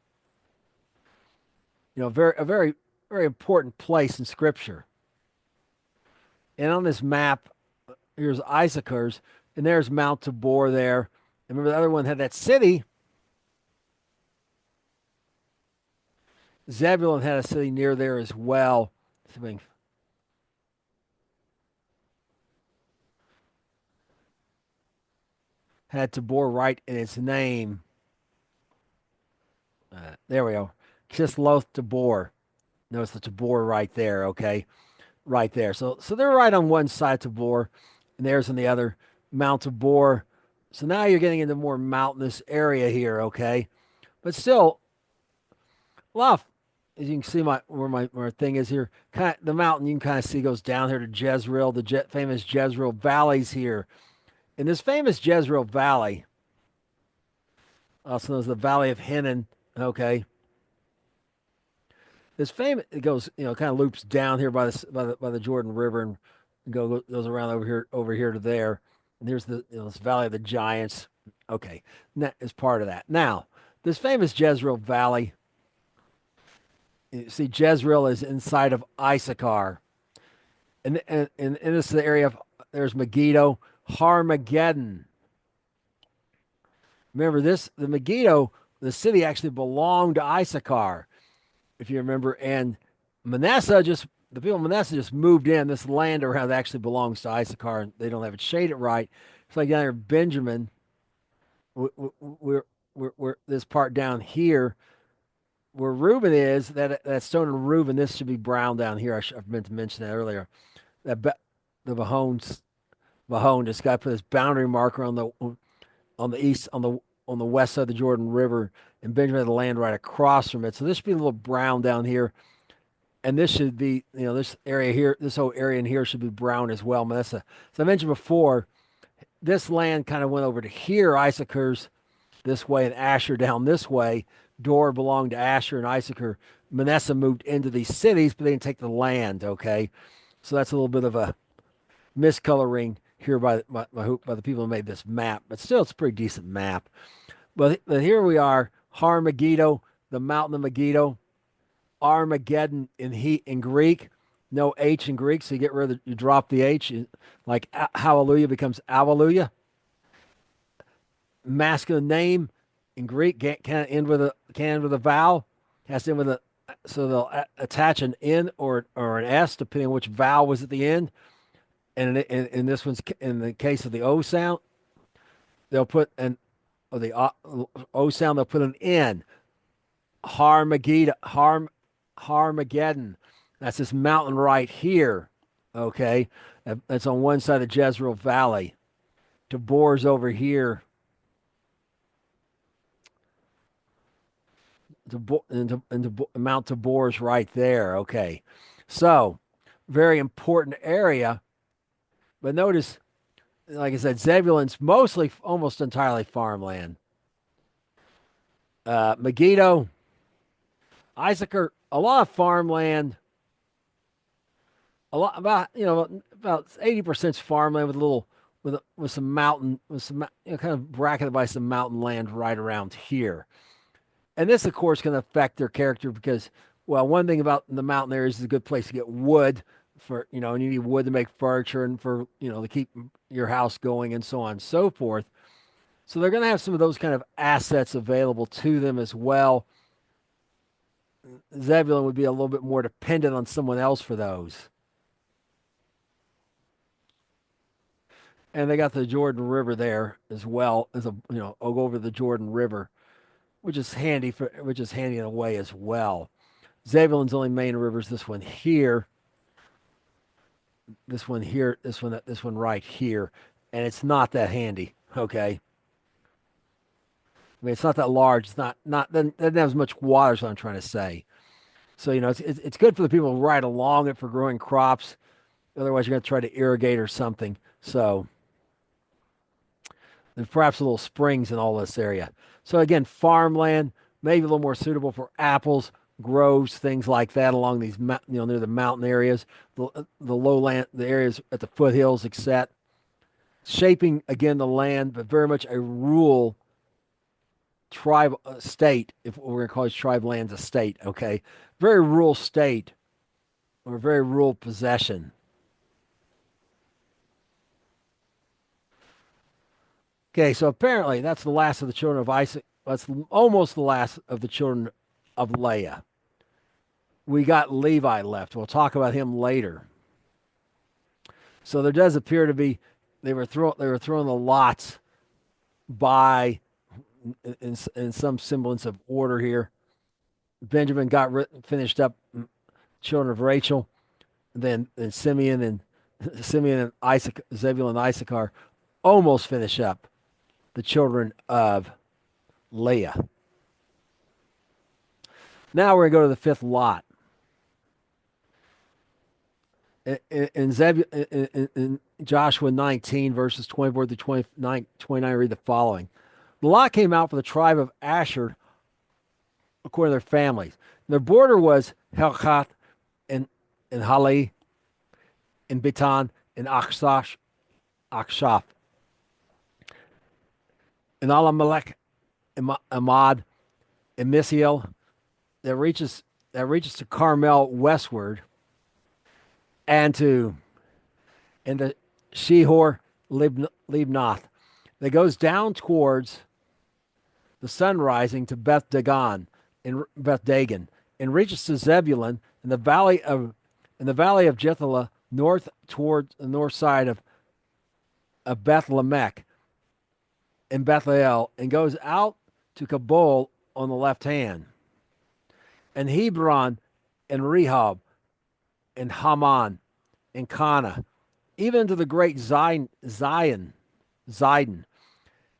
A very, very important place in Scripture. And on this map, here's Issachar's, and there's Mount Tabor there. And remember, the other one had that city. Zebulun had a city near there as well. Had Tabor right in its name. There we go. Kisloth Tabor. Notice the Tabor right there, okay? Right there. So they're right on one side, Tabor, and there's on the other, Mount Tabor. So now you're getting into more mountainous area here, okay? But still, a lot of, as you can see where my thing is here, the mountain you can kind of see goes down here to Jezreel, the famous Jezreel valleys here. In this famous Jezreel Valley, also known as the Valley of Hinnon, okay? This famous it goes, kind of loops down here by the Jordan River and goes around over here to there. And there's this Valley of the Giants. Okay, and that is part of that. Now, this famous Jezreel Valley. You see, Jezreel is inside of Issachar, and this is the area of there's Megiddo, Harmageddon. Remember this? The Megiddo, the city actually belonged to Issachar, if you remember, and Manasseh just the people of Manasseh just moved in. This land around actually belongs to Issachar, and they don't have it shaded right. It's like down there, Benjamin. We're this part down here where Reuben is. That stone of Reuben. This should be brown down here. I meant to mention that earlier. That the Bahone just got to put this boundary marker on the east on the west side of the Jordan River, and Benjamin had the land right across from it. So this should be a little brown down here, and this should be this area here, this whole area in here should be brown as well. Manasseh, as I mentioned before, this land kind of went over to here, Issachar's this way, and Asher down this way. Dor belonged to Asher and Issachar. Manasseh moved into these cities, but they didn't take the land. Okay, so that's a little bit of a miscoloring here by the people who made this map, but still it's a pretty decent map. But here we are, Har Megiddo, the mountain of Megiddo, Armageddon in Greek, no H in Greek, so you drop the H, like hallelujah becomes alleluia. Masculine name in Greek can't end with a vowel, has to end with a so they'll attach an N or an S depending on which vowel was at the end. And in this one's in the case of the O sound, they'll put an or the O sound they'll put an N. Harmageddon. That's this mountain right here. Okay, that's on one side of the Jezreel Valley. Tabor's over here. Mount Tabor's right there. Okay, so very important area. But notice, like I said, Zebulun's mostly, almost entirely farmland. Megiddo, Issachar, a lot of farmland. A lot about 80% farmland with a little with some mountain with some kind of bracketed by some mountain land right around here. And this, of course, can affect their character because, well, one thing about the mountain areas is a good place to get wood and you need wood to make furniture and for, to keep your house going and so on and so forth. So they're going to have some of those kind of assets available to them as well. Zebulun would be a little bit more dependent on someone else for those. And they got the Jordan River there as well as over the Jordan River, which is handy in a way as well. Zebulun's only main river is this one here, this one here, this one right here, and it's not that handy. Okay, I mean it's not that large. It's not doesn't have as much water. Is what I'm trying to say. So it's good for the people who ride along it for growing crops. Otherwise, you're going to try to irrigate or something. So and perhaps a little springs in all this area. So again, farmland, maybe a little more suitable for apples, groves, things like that along these, near the mountain areas, the lowland, the areas at the foothills, etc. Shaping again the land, but very much a rural tribe state. If we're going to call these tribe lands a state, okay, very rural state or very rural possession. Okay, so apparently that's the last of the children of Isaac. That's almost the last of the children of Leah. We got Levi left. We'll talk about him later. So there does appear to be they were throwing the lots by in some semblance of order here. Benjamin got finished up children of Rachel, then Simeon and Isaac, Zebulun and Issachar almost finish up the children of Leah. Now we're going to go to the fifth lot. In Joshua 19, verses 24 to 29, read the following. The lot came out for the tribe of Asher according to their families. Their border was Helkath and Hali and Bitan and Akshaf and Alamelech and Amad and Misiel that reaches to Carmel westward and to the Shehor Libnath that goes down towards the sun rising to Beth Dagon in Beth Dagon and reaches to Zebulun in the valley of Jethela north towards the north side of Beth Lamech and Bethel and goes out to Kabul on the left hand and Hebron and Rehob and Haman and Kana even to the great Zidon.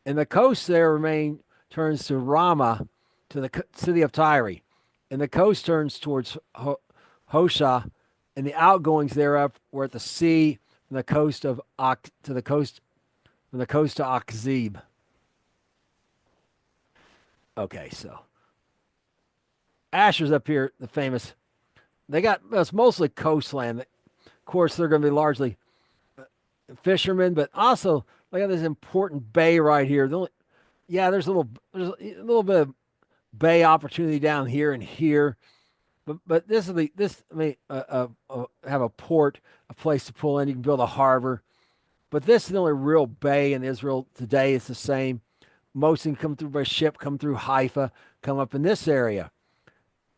And the coast there turns to Ramah, to the city of Tyre. And the coast turns towards Hosha, and the outgoings thereof were at the sea from the coast of to the coast from the coast to Akzib. Okay, so Asher's up here, the famous. They got it's mostly coastland. Of course, they're going to be largely fishermen, but also they got this important bay right here. Yeah, there's a little bit of bay opportunity down here and here, but this is this I mean have a port, a place to pull in. You can build a harbor, but this is the only real bay in Israel today. It's the same. Most of them come through by ship, come through Haifa, come up in this area,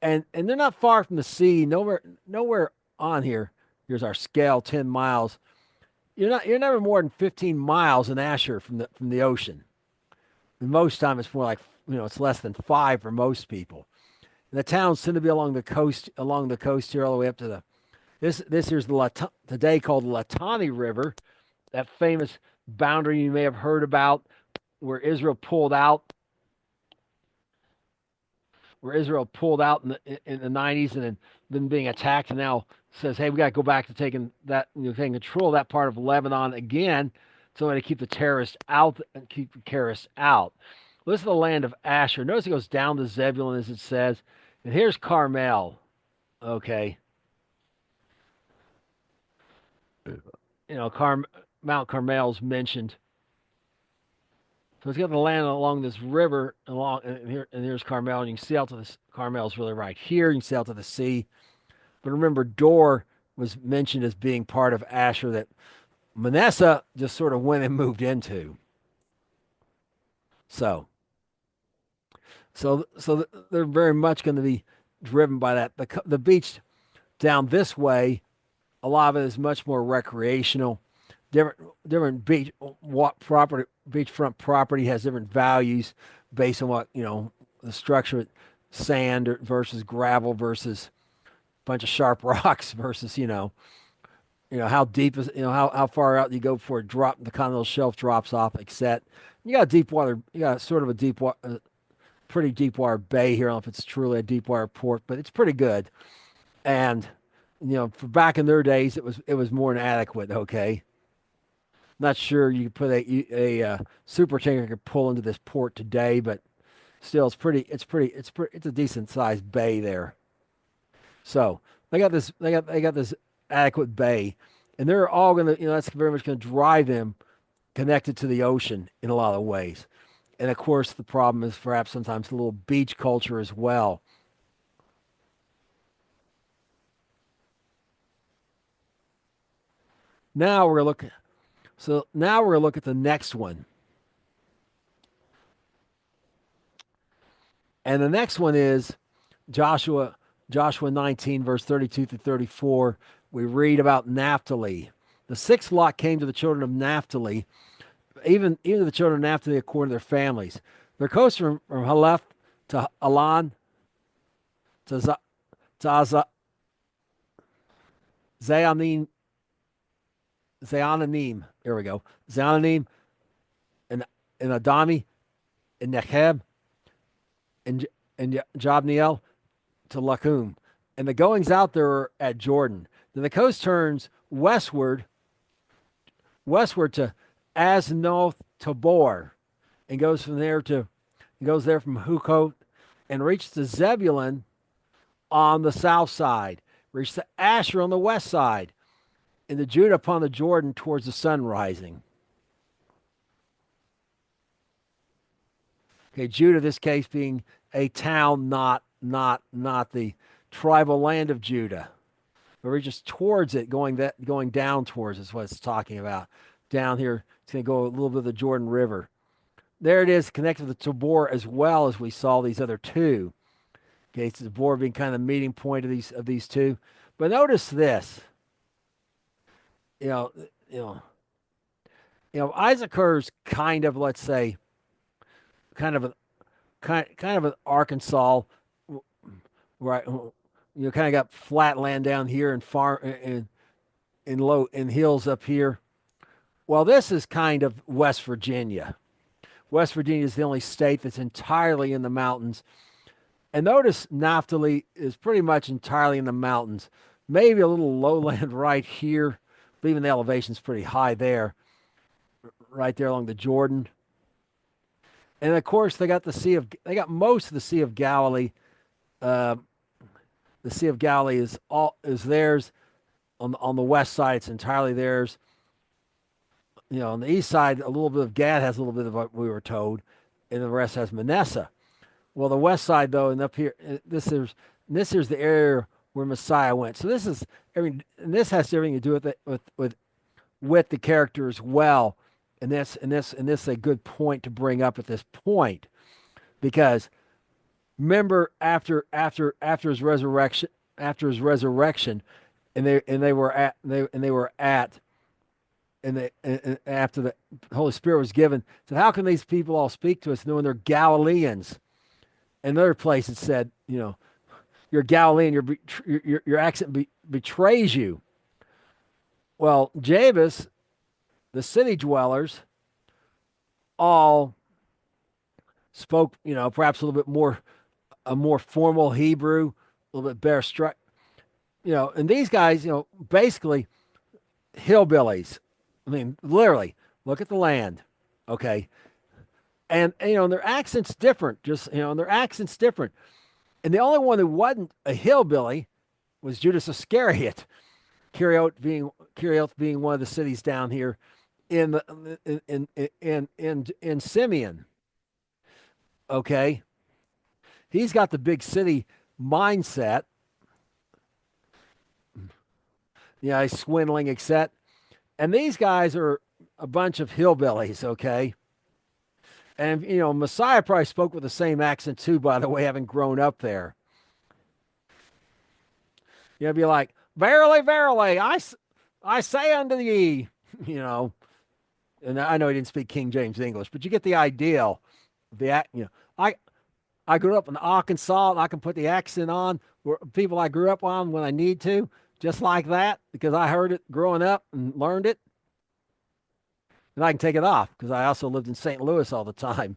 and they're not far from the sea. Nowhere on here. Here's our scale: 10 miles. You're never more than 15 miles in Asher from the ocean. And most time it's more like it's less than 5 for most people. And the towns tend to be along the coast here all the way up to the this here's today called the Latani River, that famous boundary you may have heard about where Israel pulled out in the 90s and then been being attacked and now says, hey, we got to go back to taking control of that part of Lebanon again so to keep the terrorists out and keep the terrorists out. Well, this is the land of Asher. Notice it goes down to Zebulun as it says. And here's Carmel. Okay. Mount Carmel's mentioned. So it's got the land along this river, and here's Carmel, and you can see out to the Carmel's really right here. You can see out to the sea. But remember, Dor was mentioned as being part of Asher that Manasseh just sort of went and moved into. So they're very much going to be driven by that. The beach down this way, a lot of it is much more recreational. Different beachfront property has different values based on what the structure, sand versus gravel versus a bunch of sharp rocks versus how deep is how far out you go before the continental shelf drops off, etc. You got deep water, you got sort of a deep water, pretty deep water bay here. I don't know if it's truly a deep water port, but it's pretty good. And for back in their days, it was more than adequate. Okay. Not sure you could put a super tanker could pull into this port today, but still, it's a decent sized bay there. So they got this adequate bay, and they're all gonna that's very much gonna drive them connected to the ocean in a lot of ways. And of course, the problem is perhaps sometimes a little beach culture as well. Now we're gonna look. So now we're gonna look at the next one. And the next one is Joshua 19, verse 32 through 34. We read about Naphtali. The sixth lot came to the children of Naphtali, even to the children of Naphtali according to their families. Their coast from Haleph to Alan to Zayanim, Zayananim. There we go. Zayananim and Adami and Necheb and Jabniel to Lakum. And the goings out there are at Jordan. Then the coast turns westward to Aznoth Tabor and goes there from Hukot and reaches to Zebulun on the south side, reached to Asher on the west side, and to Judah upon the Jordan towards the sun rising. Okay, Judah, this case being a town, not the tribal land of Judah. But we're just towards it, going down towards is what it's talking about. Down here, it's going to go a little bit of the Jordan River. There it is, connected with the Tabor as well as we saw these other two. Okay, it's the Tabor being kind of the meeting point of these two. But notice this, you know, you know, Isaachar's kind of, let's say, kind of a kind of an Arkansas, right? Kind of got flat land down here and far in low in hills up here. Well, this is kind of West Virginia. West Virginia is the only state that's entirely in the mountains. And notice Naphtali is pretty much entirely in the mountains. Maybe a little lowland right here, but even the elevation's pretty high there, right there along the Jordan. And of course, they got most of the Sea of Galilee. Uh, the Sea of Galilee is theirs on the west side. It's entirely theirs. On the east side, a little bit of Gad has a little bit of what we were told, and the rest has Manasseh. Well, the west side though, and up here, this is the area where Messiah went. So and this has everything to do with it, with the character as well. And this is a good point to bring up at this point, because remember after his resurrection, and they were at they were at and after the Holy Spirit was given, said, how can these people all speak to us knowing they're Galileans? Another place it said, you're Galilean, your accent betrays you. Well, Jabez, the city dwellers, all spoke, perhaps a little bit more, a more formal Hebrew, a little bit better and these guys, basically hillbillies. I mean, literally, look at the land, okay? And their accent's different, their accent's different. And the only one who wasn't a hillbilly was Judas Iscariot, Kerioth being one of the cities down here in Simeon. Okay, he's got the big city mindset. Yeah, he's swindling, etc. And these guys are a bunch of hillbillies. Okay, and Messiah probably spoke with the same accent too. By the way, having grown up there, be like, "Verily, verily, I say unto ye," you know. And I know he didn't speak King James English, but you get the idea. I grew up in Arkansas, and I can put the accent on where people I grew up on when I need to, just like that, because I heard it growing up and learned it, and I can take it off because I also lived in St. Louis all the time,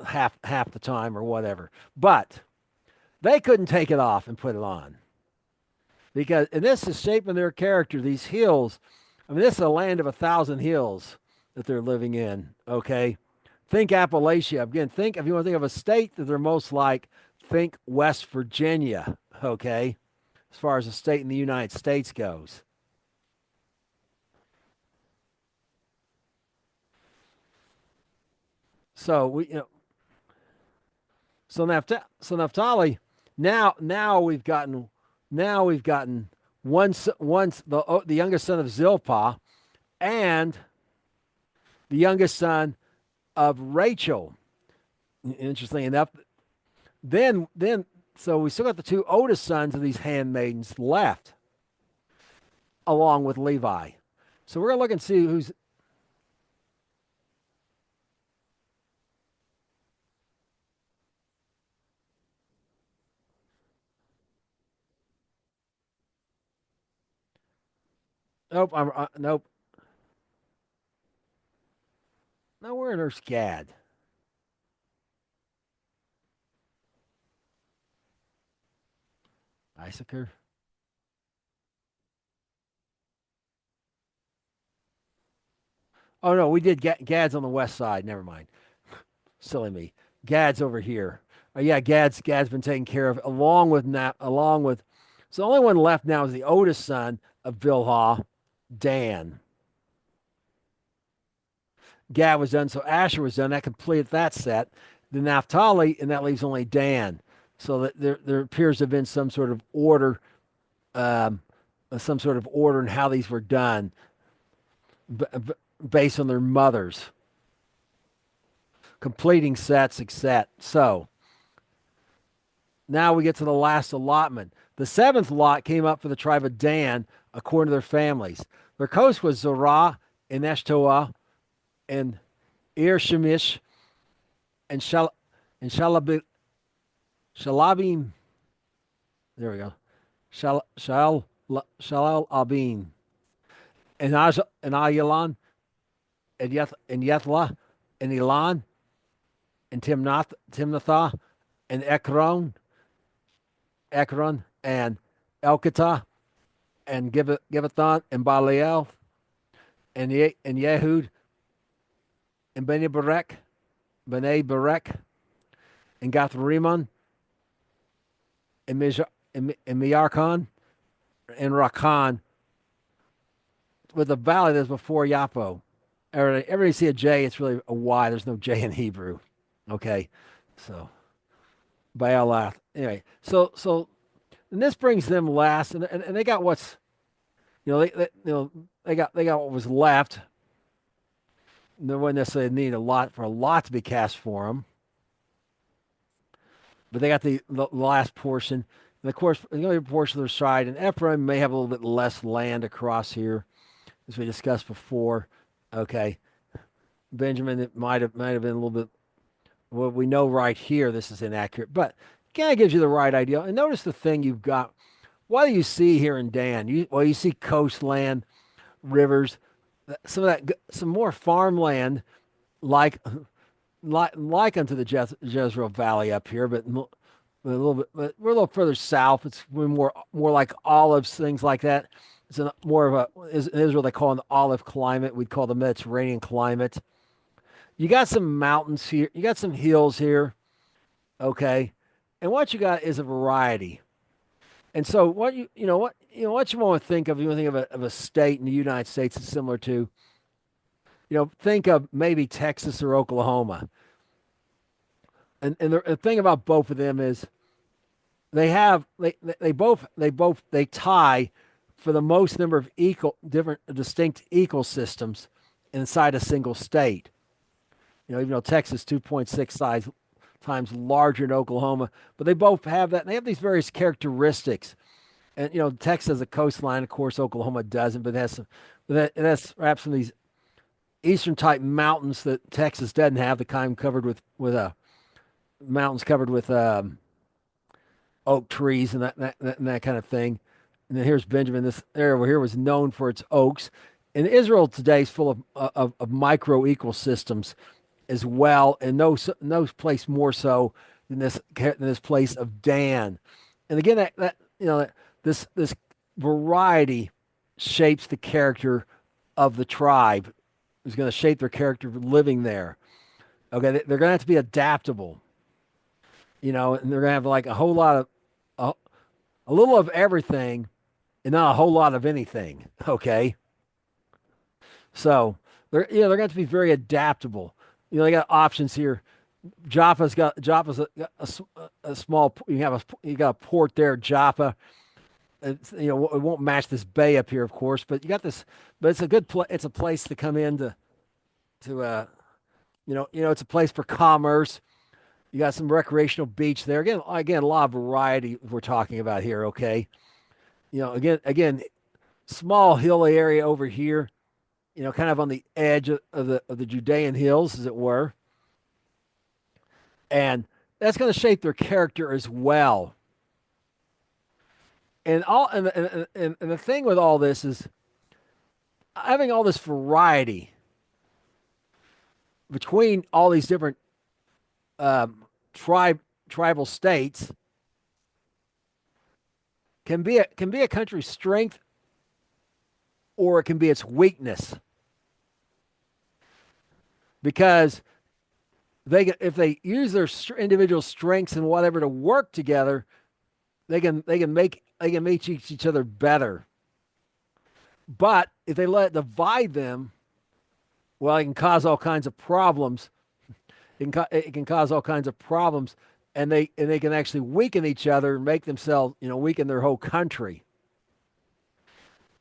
half the time or whatever. But they couldn't take it off and put it on and this is shaping their character. These hills, I mean, this is a land of 1,000 hills that they're living in. Okay, think Appalachia again. Think if you want to think of a state that they're most like, think West Virginia. Okay, as far as a state in the United States goes. So Naphtali. Now we've gotten the youngest son of Zilpah and the youngest son of Rachel. Interestingly enough, then so we still got the two oldest sons of these handmaidens left, along with Levi. So we're gonna look and see who's. Nope. Nope. No, we're in her Gad. Issachar. Oh no, we did Gad's on the west side. Never mind. Silly me. Gad's over here. Yeah, Gad's been taken care of along with. So the only one left now is the oldest son of Bilhah, Dan. Gad was done, so Asher was done. That completed that set. The Naphtali, and that leaves only Dan. So that there appears to have been um, some sort of order in how these were done b- b- based on their mothers, completing sets, etc. So now we get to the last allotment. The seventh lot came up for the tribe of Dan according to their families. Their coast was Zorah and Eshtoah and Ir Shemish and Shalabim. There we go. Shalal Abim and Ayalan and Yethla and Elan and Timnathah and Ekron and Elkatah and Gibbethon and Baliel and Yehud and Bnei Berek and Gath and Miyarkon and Rakan with a valley that's before Yapo. Everybody see a J, it's really a Y. There's no J in Hebrew. Okay. So Baalath. Anyway, so and this brings them last, and they got what's they got what was left. They wouldn't necessarily need a lot to be cast for them, but they got the last portion. And of course, the only portion of their side, and Ephraim may have a little bit less land across here, as we discussed before. Okay, Benjamin, it might have been a little bit. Well, we know right here this is inaccurate, but kind of gives you the right idea. And notice the thing you've got. What do you see here in Dan? You see coastland, rivers, some more farmland, like like unto the Jezreel Valley up here, but a little bit. But we're a little further south. It's more like olives, things like that. It's more of in Israel they call it an olive climate. We'd call the Mediterranean climate. You got some mountains here. You got some hills here. Okay, and what you got is a variety. And so what you want to think of, you want to think of a state in the United States that's similar to, think of maybe Texas or Oklahoma. And the thing about both of them is they tie for the most number of different distinct ecosystems inside a single state. Even though Texas 2.6 times larger than Oklahoma, but they both have that. And they have these various characteristics. And Texas has a coastline, of course. Oklahoma doesn't, but it has perhaps some of these eastern type mountains that Texas doesn't have. The kind covered with mountains covered with oak trees and that kind of thing. And then here's Benjamin. This area over here was known for its oaks. And Israel today is full of micro ecosystems as well, and no place more so than this place of Dan. And again, this variety shapes the character of the tribe. Is going to shape their character living there. Okay, they're going to have to be adaptable, and they're going to have like a little of everything, and not a whole lot of anything. Okay, so they're going to have to be very adaptable. They got options here. Jaffa's a small. You got a port there, Jaffa. It won't match this bay up here, of course, but you got this. But it's a good it's a place to come in it's a place for commerce. You got some recreational beach there. Again, a lot of variety we're talking about here. Okay, again, small hill area over here. Kind of on the edge of the Judean hills, as it were, and that's going to shape their character as well. And the thing with all this is having all this variety between all these different tribal states can be a country's strength, or it can be its weakness, because If they use their individual strengths and whatever to work together, they can make each other better. But if they let it divide them, well, it can cause all kinds of problems. It can cause all kinds of problems, and they can actually weaken each other and make themselves, weaken their whole country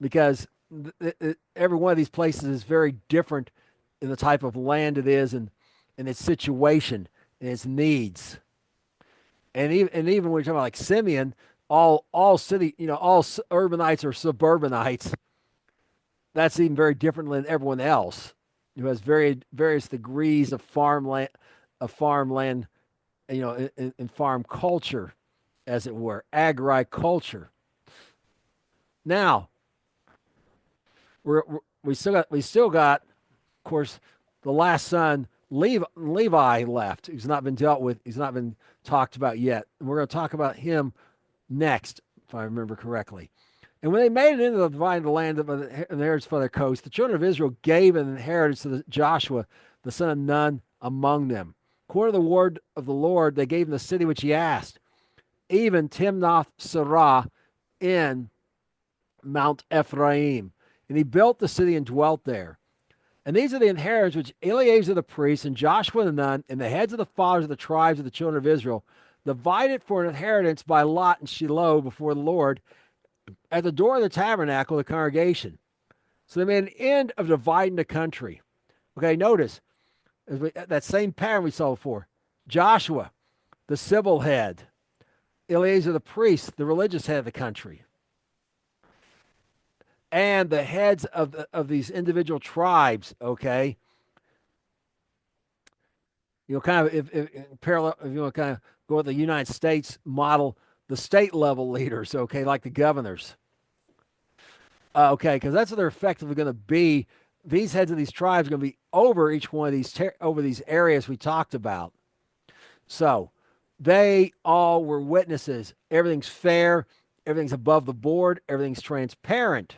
because every one of these places is very different in the type of land it is and its situation and its needs. And even when you're talking about like Simeon, all city, all urbanites or suburbanites, that's even very different than everyone else who has various degrees of farmland, in farm culture, as it were, agriculture. Now we still got, of course, the last son Levi left. He's not been dealt with. He's not been talked about yet. And we're going to talk about him next, if I remember correctly. And when they made it into the divided land of the inheritance for their coast, the children of Israel gave an inheritance to Joshua, the son of Nun, among them. According to the word of the Lord, they gave him the city which he asked, even Timnath Serah in Mount Ephraim. And he built the city and dwelt there. And these are the inheritance which Eleazar the priest and Joshua the nun and the heads of the fathers of the tribes of the children of Israel divided for an inheritance by lot in Shiloh before the Lord at the door of the tabernacle of the congregation. So they made an end of dividing the country. Okay, notice that same pattern we saw before. Joshua, the civil head. Eleazar the priest, the religious head of the country. And the heads of these individual tribes, okay? Kind of if parallel, if you want to kind of go with the United States model, the state level leaders, okay, like the governors. Okay, because that's what they're effectively going to be. These heads of these tribes are going to be over each one of these over these areas we talked about. So they all were witnesses. Everything's fair. Everything's above the board. Everything's transparent.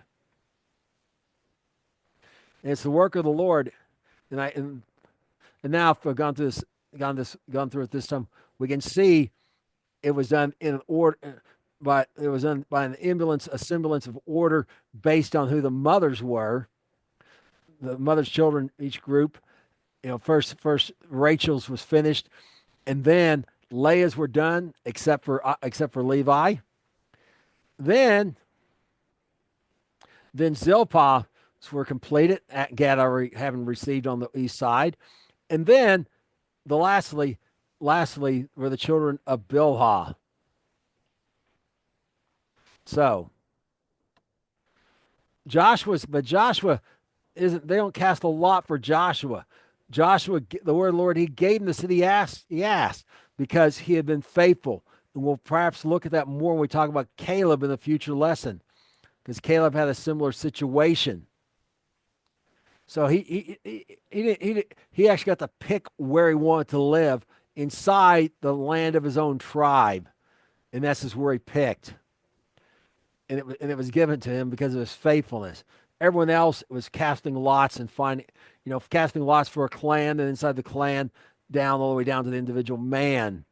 And it's the work of the Lord. And now, if we've gone through it this time, we can see it was done in an order, but it was done by a semblance of order based on who the mothers were, the mothers' children, each group. First Rachel's was finished, and then Leah's were done, except for Levi. Then Zilpah's were completed at Gad already having received on the east side, and then lastly were the children of Bilhah. So Joshua isn't. They don't cast a lot for Joshua. Joshua, the word of the Lord, he gave him the city he asked because he had been faithful. And we'll perhaps look at that more when we talk about Caleb in the future lesson, because Caleb had a similar situation. So he actually got to pick where he wanted to live inside the land of his own tribe, and this is where he picked. And it was given to him because of his faithfulness. Everyone else was casting lots and casting lots for a clan, and inside the clan, down all the way down to the individual man.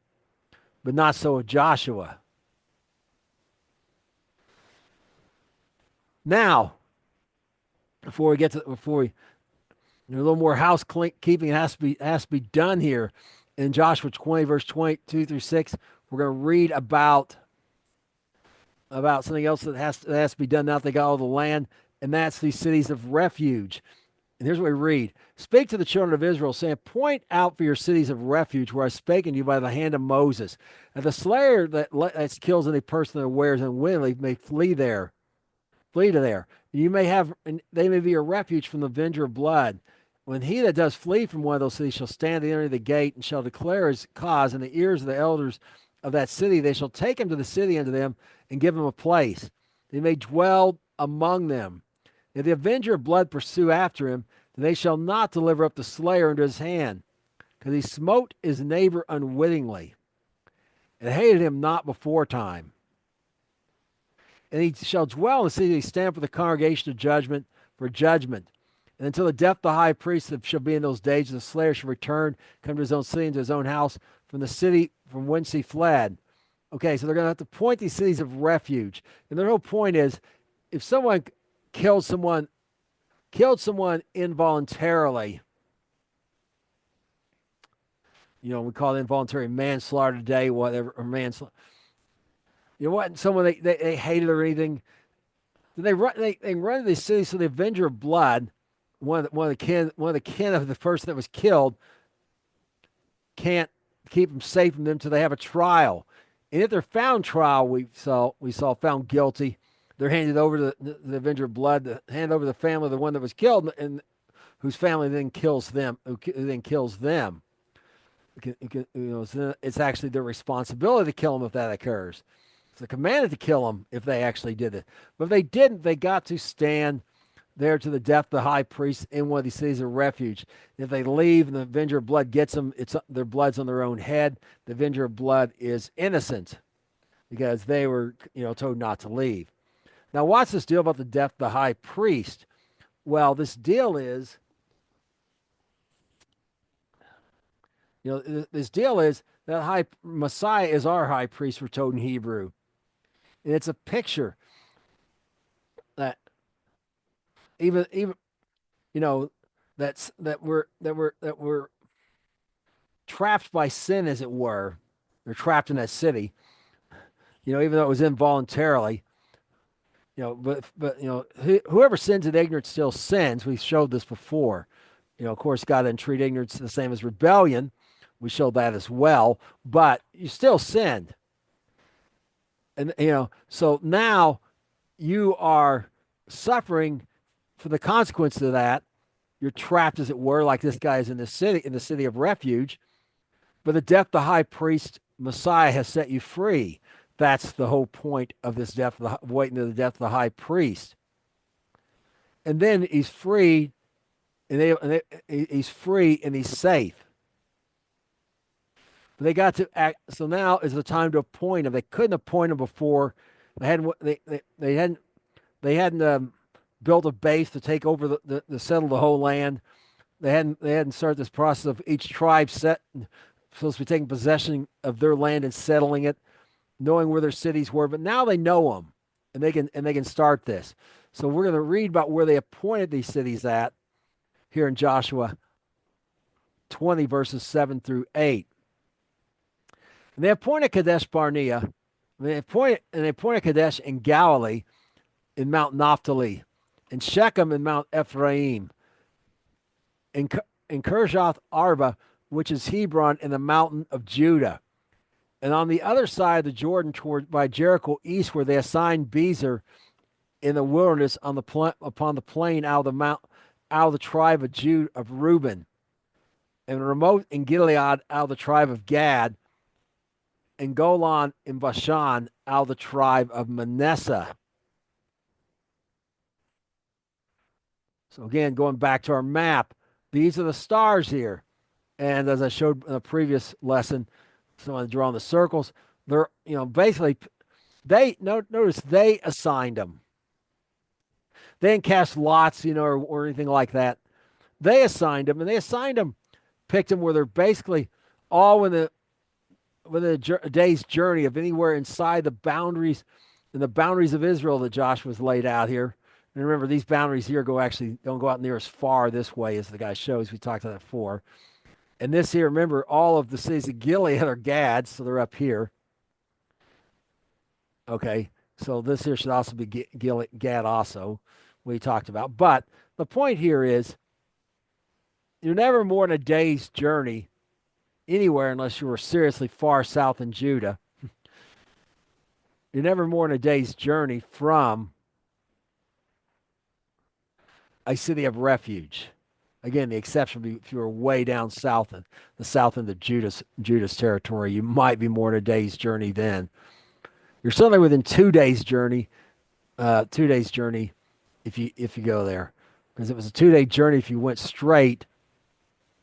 But not so with Joshua. Now, before a little more housekeeping has to be done here. In Joshua 20, verse 22 through 6, we're going to read about something else that has to be done now that they got all the land, and that's these cities of refuge. And here's what we read. Speak to the children of Israel, saying, point out for your cities of refuge where I spake unto you by the hand of Moses. And the slayer that kills any person that wears unwillingly may flee there. Flee to there. And they may be a refuge from the avenger of blood. When he that does flee from one of those cities shall stand at the end of the gate and shall declare his cause in the ears of the elders of that city, they shall take him to the city unto them and give him a place. They may dwell among them. If the avenger of blood pursue after him, then they shall not deliver up the slayer into his hand, because he smote his neighbor unwittingly, and hated him not before time. And he shall dwell in the city, stand for the congregation of judgment, for judgment. And until the death of the high priest that shall be in those days, the slayer shall return, come to his own city and to his own house from the city from whence he fled. Okay, so they're going to have to point these cities of refuge. And their whole point is if someone killed someone, killed someone involuntarily, we call it involuntary manslaughter today, whatever, or manslaughter. You know what? Someone they hated or anything. They run to these cities so the avenger of blood, one of the kin of the person that was killed, can't keep them safe from them until they have a trial. And if they're found trial, we saw found guilty, they're handed over to the avenger of blood, hand over to the family of the one that was killed, and whose family then kills them, who then kills them. It's actually their responsibility to kill them if that occurs. It's a commanded to kill them if they actually did it. But if they didn't, they got to stand there to the death of the high priest in one of these cities of refuge. If they leave and the avenger of blood gets them, their blood's on their own head. The avenger of blood is innocent because they were, told not to leave. Now, what's this deal about the death of the high priest? Well, this deal is, this deal is that Messiah is our high priest, we're told in Hebrew. And it's a picture that even that we're trapped by sin, as it were. They're trapped in that city. Even though it was involuntarily. But whoever sins in ignorance still sins. We showed this before. Of course, God didn't treat ignorance the same as rebellion. We showed that as well. But you still sinned. And, so now you are suffering for the consequence of that. You're trapped, as it were, like this guy is in the city of refuge. But the death of the high priest, Messiah, has set you free. That's the whole point of this waiting to the death of the high priest. And then he's free, he's free and he's safe. But they got to act. So now is the time to appoint him. They couldn't appoint him before. They hadn't built a base to take over the settle the whole land. They hadn't started this process of each tribe supposed to be taking possession of their land and settling it, knowing where their cities were. But now they know them, and they can start this. So we're going to read about where they appointed these cities at here in Joshua 20 verses 7 through 8. And they appointed Kadesh Barnea. They appointed Kadesh in Galilee, in Mount Naphtali, and Shechem in Mount Ephraim, in Kirjath Arba, which is Hebron, in the mountain of Judah. And on the other side of the Jordan, by Jericho east, where they assigned Bezer in the wilderness upon the plain out of the tribe of Reuben, and remote in Gilead out of the tribe of Gad, and Golan in Bashan out of the tribe of Manasseh. So again, going back to our map, these are the stars here. And as I showed in a previous lesson, so I'm drawing the circles, they're, basically, notice they assigned them. They didn't cast lots, or anything like that. They assigned them, and picked them where they're basically all within a day's journey of anywhere inside the boundaries of Israel that Joshua's laid out here. And remember, these boundaries here don't go out near as far this way as the guy shows. We talked about that before. And this here, remember, all of the cities of Gilead are Gads, so they're up here. Okay, so this here should also be Gad also, we talked about. But the point here is, you're never more than a day's journey anywhere unless you were seriously far south in Judah. You're never more than a day's journey from a city of refuge. Again, the exception would be if you were way down south, in the south end of Judah's territory, you might be more than a day's journey then. You're certainly within 2 days' journey. 2 days' journey if you go there, because it was a 2-day journey if you went straight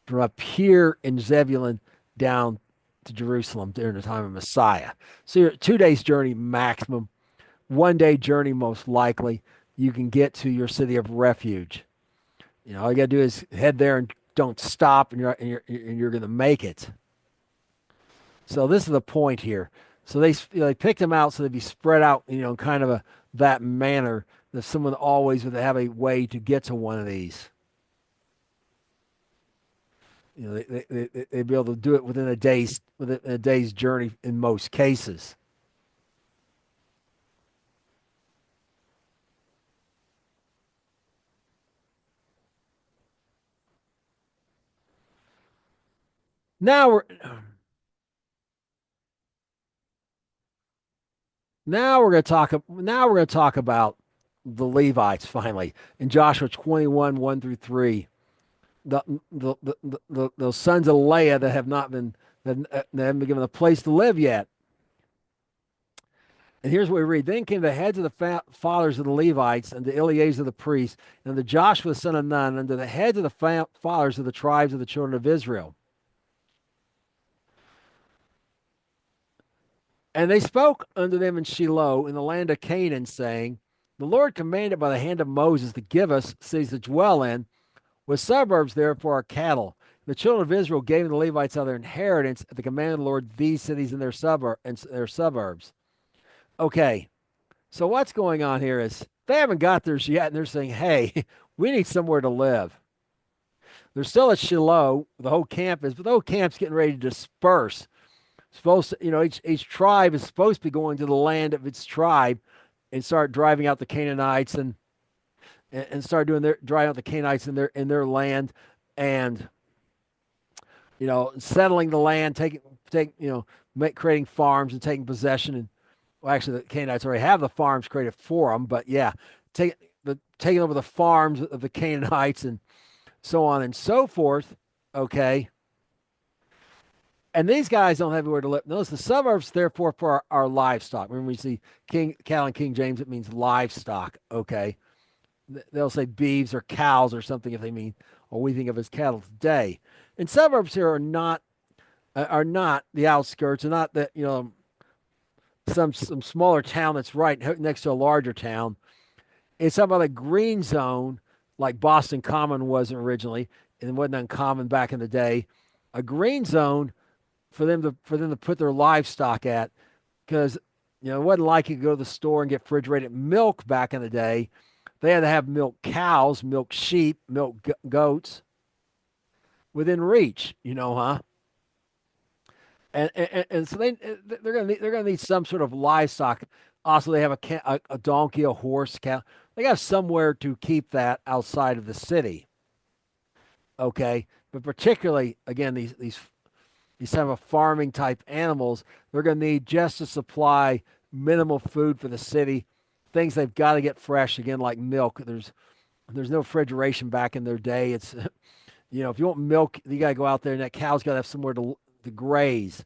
from up here in Zebulun down to Jerusalem during the time of Messiah. So you're 2 days' journey maximum. 1 day journey most likely. You can get to your city of refuge. All you got to do is head there and don't stop, and you're going to make it. So this is the point here. So they picked them out so they'd be spread out, in kind of a that manner that someone always would have a way to get to one of these. They'd be able to do it within a day's journey in most cases. Now we're now we're going to talk about the Levites finally in Joshua 21 1 through 3. The sons of Leah that haven't been given a place to live yet. And here's what we read. Then came the heads of the fathers of the Levites, and the Eleazar the priest, and the Joshua the son of Nun, and the heads of the fathers of the tribes of the children of Israel. And they spoke unto them in Shiloh in the land of Canaan, saying, The Lord commanded by the hand of Moses to give us cities to dwell in, with suburbs there for our cattle. The children of Israel gave the Levites of their inheritance at the command of the Lord these cities and their suburbs. Okay, so what's going on here is they haven't got theirs yet, and they're saying, "Hey, we need somewhere to live." They're still at Shiloh, the whole camp is, but the whole camp's getting ready to disperse. Supposed to, each tribe is supposed to be going to the land of its tribe and start driving out the Canaanites and start doing their driving out the Canaanites in their land, and settling the land, creating farms and taking possession. And well, actually, the Canaanites already have the farms created for them, but yeah, take taking over the farms of the Canaanites and so on and so forth. Okay, and these guys don't have anywhere to live. Notice the suburbs, therefore, for our livestock. When we see cattle in King James, it means livestock. Okay, they'll say beeves or cows or something if they mean what we think of as cattle today. And suburbs here are not the outskirts, are not the some smaller town that's right next to a larger town. It's some other green zone like Boston Common was originally, and it wasn't uncommon back in the day. A green zone for them to put their livestock at, because it wasn't like you could go to the store and get refrigerated milk back in the day. They had to have milk cows, milk sheep, milk goats within reach. Huh? And so they're gonna need some sort of livestock. Also, they have a donkey, a horse, cow. They got somewhere to keep that outside of the city. Okay, but particularly again these type of farming type animals, they're going to need just to supply minimal food for the city. Things they've got to get fresh again, like milk. There's no refrigeration back in their day. It's if you want milk, you got to go out there, and that cow's got to have somewhere to graze.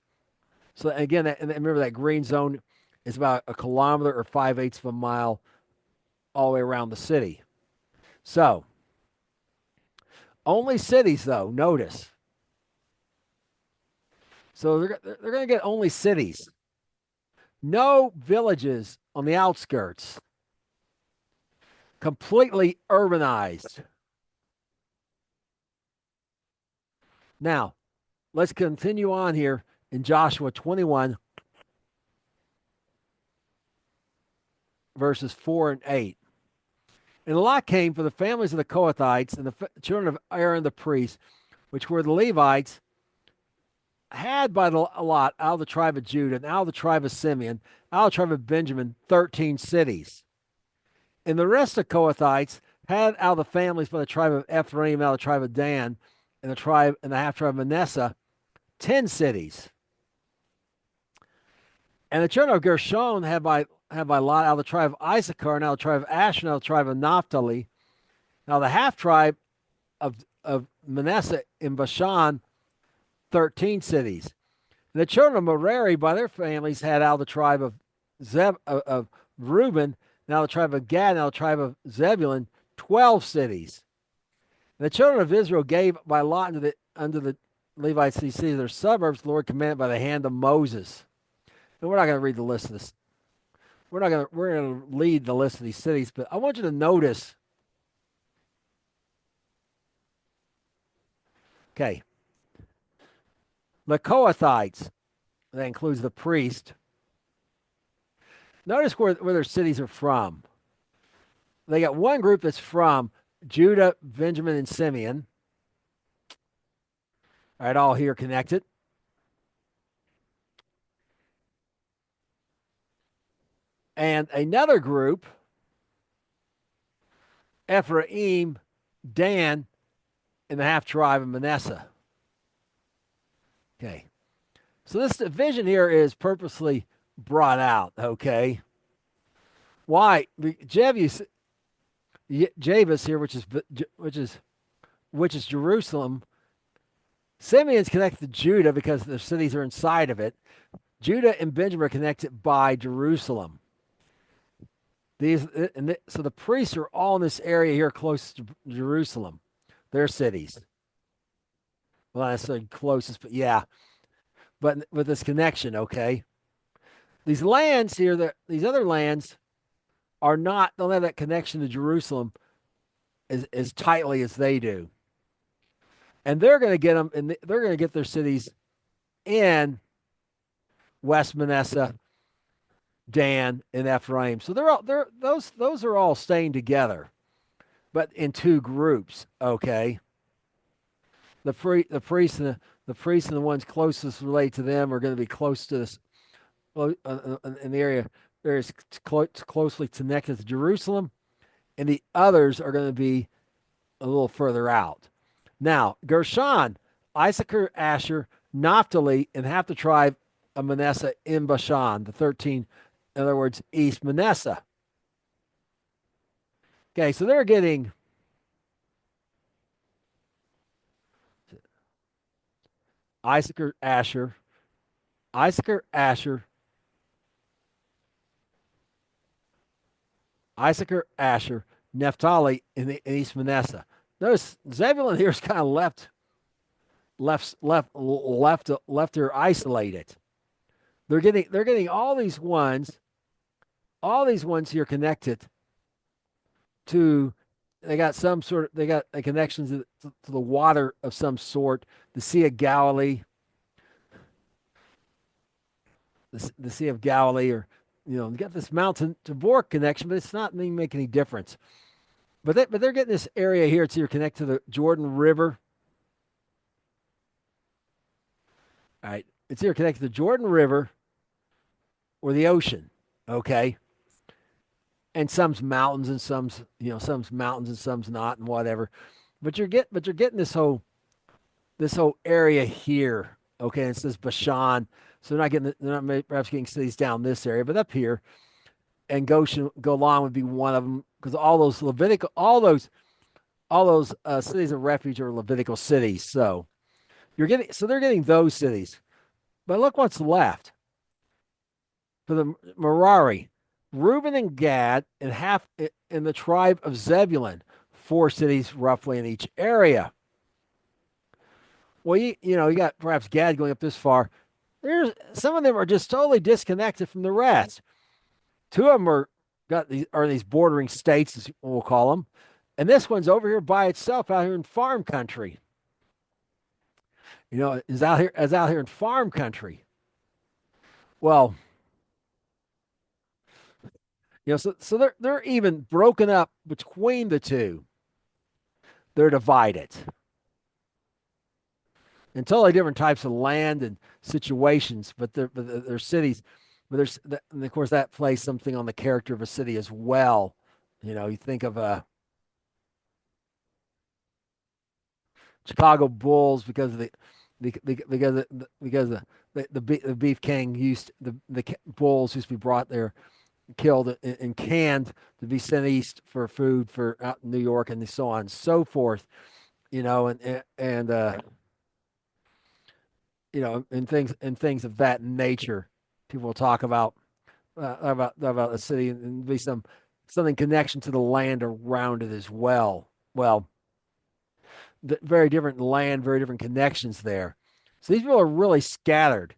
So again, and remember that green zone is about a kilometer or 5/8 of a mile all the way around the city. So only cities, though. Notice. So they're going to get only cities. No villages on the outskirts. Completely urbanized. Now, let's continue on here in Joshua 21, verses 4 and 8. And a lot came for the families of the Kohathites and the children of Aaron the priest, which were the Levites, had by the lot out of the tribe of Judah and out of the tribe of Simeon, out of the tribe of Benjamin, 13 cities. And the rest of the Kohathites had out of the families by the tribe of Ephraim, out of the tribe of Dan, and the half tribe of Manasseh, 10 cities. And the children of Gershon had by lot out of the tribe of Issachar, and out of the tribe of Asher, and out of the tribe of Naphtali. Now the half tribe of Manasseh in Bashan, 13 cities. And the children of Merari by their families had out of the tribe of Reuben, now the tribe of Gad, now the tribe of Zebulun, 12 cities. And the children of Israel gave by lot unto the Levites these cities, their suburbs, the Lord commanded by the hand of Moses. And we're not going to read the list of this. We're going to lead the list of these cities, but I want you to notice Okay. The Kohathites, that includes the priest. Notice where their cities are from. They got one group that's from Judah, Benjamin, and Simeon. All right, all here connected. And another group, Ephraim, Dan, and the half tribe of Manasseh. Okay. So this division here is purposely brought out. Okay. Why? Javis here, which is Jerusalem. Simeon's connected to Judah because the cities are inside of it. Judah and Benjamin are connected by Jerusalem. So the priests are all in this area here close to Jerusalem, their cities. Well, not necessarily closest, but yeah. But with this connection, okay. These lands here, these other lands don't have that connection to Jerusalem as tightly as they do. And they're going to get them, and they're going to get their cities in West Manasseh, Dan, and Ephraim. So those are all staying together, but in two groups. Okay, the priests and the ones closest related to them are going to be close to this in the area. They're closely connected to Jerusalem, and the others are going to be a little further out. Now, Gershon, Issachar, Asher, Naphtali, and half the tribe of Manasseh in Bashan, the 13, in other words, East Manasseh. Okay, so they're getting Issachar, Asher, Issachar, Asher, Issachar, Asher, Naphtali, in East Manasseh. Notice Zebulun here is kind of left here isolated. They're getting all these ones here connected to. They got a connections to the water of some sort, the Sea of Galilee, the Sea of Galilee, or you got this mountain to Bork connection, but it's not make any difference. But they're getting this area here to connect to the Jordan River. All right, it's here connected to the Jordan River or the ocean. Okay, and some's mountains and some's mountains and some's not and whatever. But you're getting this whole area here. Okay, and it says Bashan, so they're not perhaps getting cities down this area, but up here, and Golan would be one of them because all those cities of refuge are Levitical cities. So they're getting those cities. But look what's left for the Merari, Reuben and Gad, and half in the tribe of Zebulun, 4 cities roughly in each area. Well, you got perhaps Gad going up this far. There's some of them are just totally disconnected from the rest. 2 of them are these bordering states, as we'll call them, and this one's over here by itself out here in farm country. Is out here in farm country. Well, so they're even broken up between the two. They're divided in totally different types of land and situations, but they're cities. But and of course that plays something on the character of a city as well. You think of Chicago Bulls because of the beef king the bulls used to be brought there, killed and canned to be sent east for food for out in New York and so on and so forth. And things of that nature. People will talk about a city and be something connection to the land around it as well. Well, very different land, very different connections there. So these people are really scattered.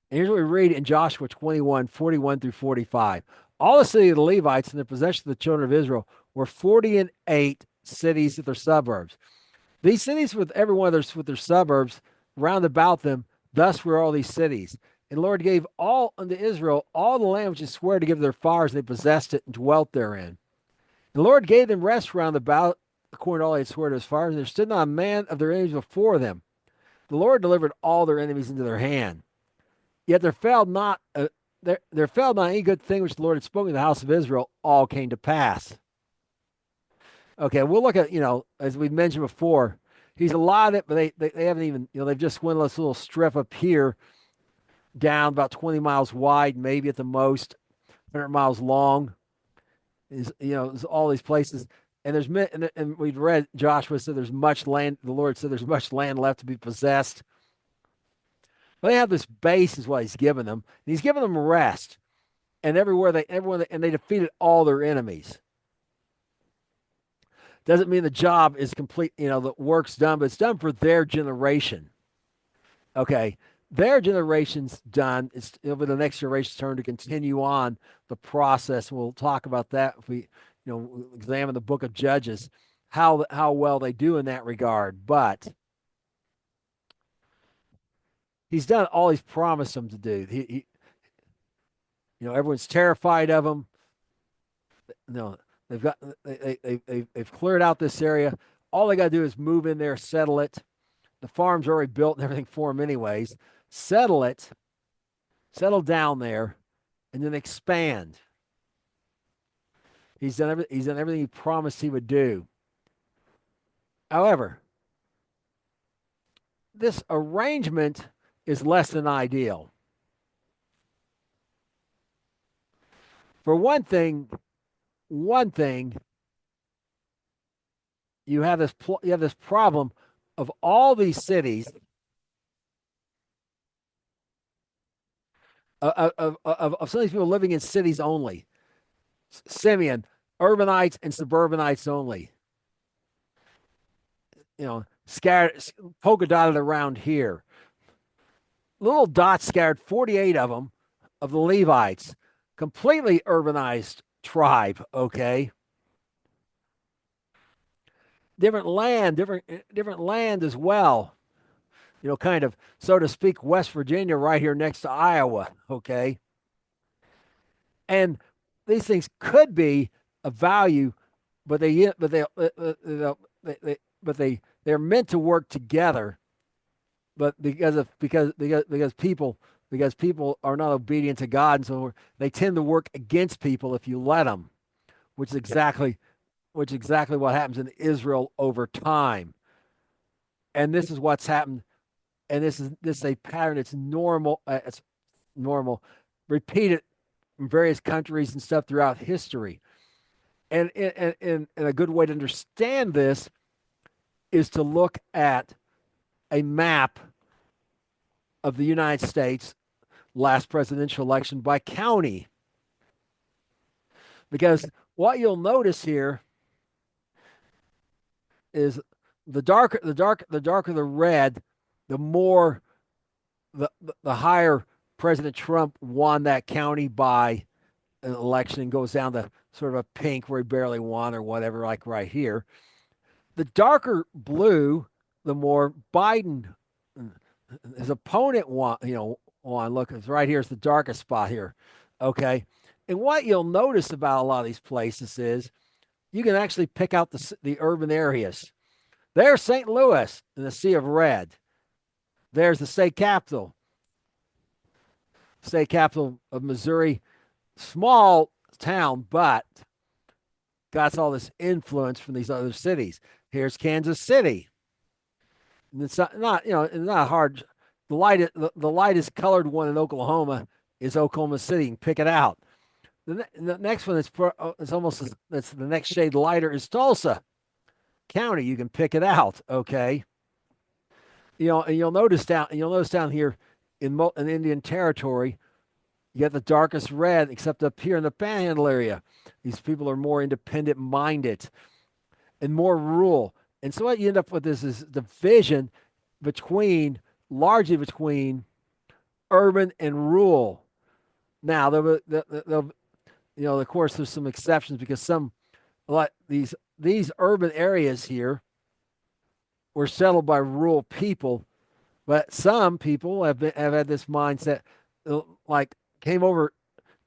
And here's what we read in Joshua 21:41 through 45. All the city of the Levites and the possession of the children of Israel were 48 cities with their suburbs. These cities with every one of with their suburbs round about them, thus were all these cities. And the Lord gave all unto Israel all the land which he sware to give their fathers, and they possessed it and dwelt therein. The Lord gave them rest round about, according to all he had sworn to his fathers, and there stood not a man of their enemies before them. The Lord delivered all their enemies into their hand. Yet there fell not any good thing which the Lord had spoken to the house of Israel, all came to pass. Okay, we'll look at, as we mentioned before, he's allotted it, but they haven't even, they've just went this little strip up here down about 20 miles wide, maybe at the most, 100 miles long. There's all these places. And and we've read Joshua said there's much land. The Lord said there's much land left to be possessed. But they have this base, is what he's given them. And he's given them rest. And and they defeated all their enemies. Doesn't mean the job is complete, the work's done, but it's done for their generation. Okay. Their generation's done. It'll be the next generation's turn to continue on the process. We'll talk about that if we, examine the book of Judges, how well they do in that regard. But he's done all he's promised them to do. Everyone's terrified of him. They've got they've cleared out this area. All they got to do is move in there, settle it. The farm's already built and everything for them, anyways. Settle it, settle down there, and then expand. He's done everything he promised he would do. However, this arrangement is less than ideal. For one thing, you have this problem of all these cities of some of these people living in cities only. Simeon, urbanites and suburbanites only. Scattered, polka dotted around here. Little dots scattered, 48 of them, of the Levites. Completely urbanized tribe, okay? Different land as well. Kind of, so to speak, West Virginia right here next to Iowa, okay? And these things could be of value, but they're meant to work together. But because people are not obedient to God, and so they tend to work against people if you let them, which is exactly what happens in Israel over time. And this is what's happened. And this is a pattern. It's normal. It's normal, repeated in various countries and stuff throughout history. And a good way to understand this is to look at a map of the United States last presidential election by county. Because what you'll notice here is the darker the red, the more the higher President Trump won that county by an election, and goes down to sort of a pink where he barely won or whatever, like right here. The darker blue, the more Biden, his opponent won. Look, it's right here. It's the darkest spot here. Okay. And what you'll notice about a lot of these places is you can actually pick out the urban areas. There's St. Louis in the Sea of Red. There's the state capital of Missouri. Small town, but got all this influence from these other cities. Here's Kansas City. And it's not it's not hard. The lightest colored one in Oklahoma is Oklahoma City. You can pick it out. The next one it's almost that's the next shade lighter is Tulsa County. You can pick it out. Okay. And you'll notice down here in Indian Territory, you got the darkest red, except up here in the Panhandle area. These people are more independent minded and more rural. And so what you end up with is division largely between urban and rural. Now, of course, there's some exceptions because these urban areas here were settled by rural people, but some people have had this mindset, like came over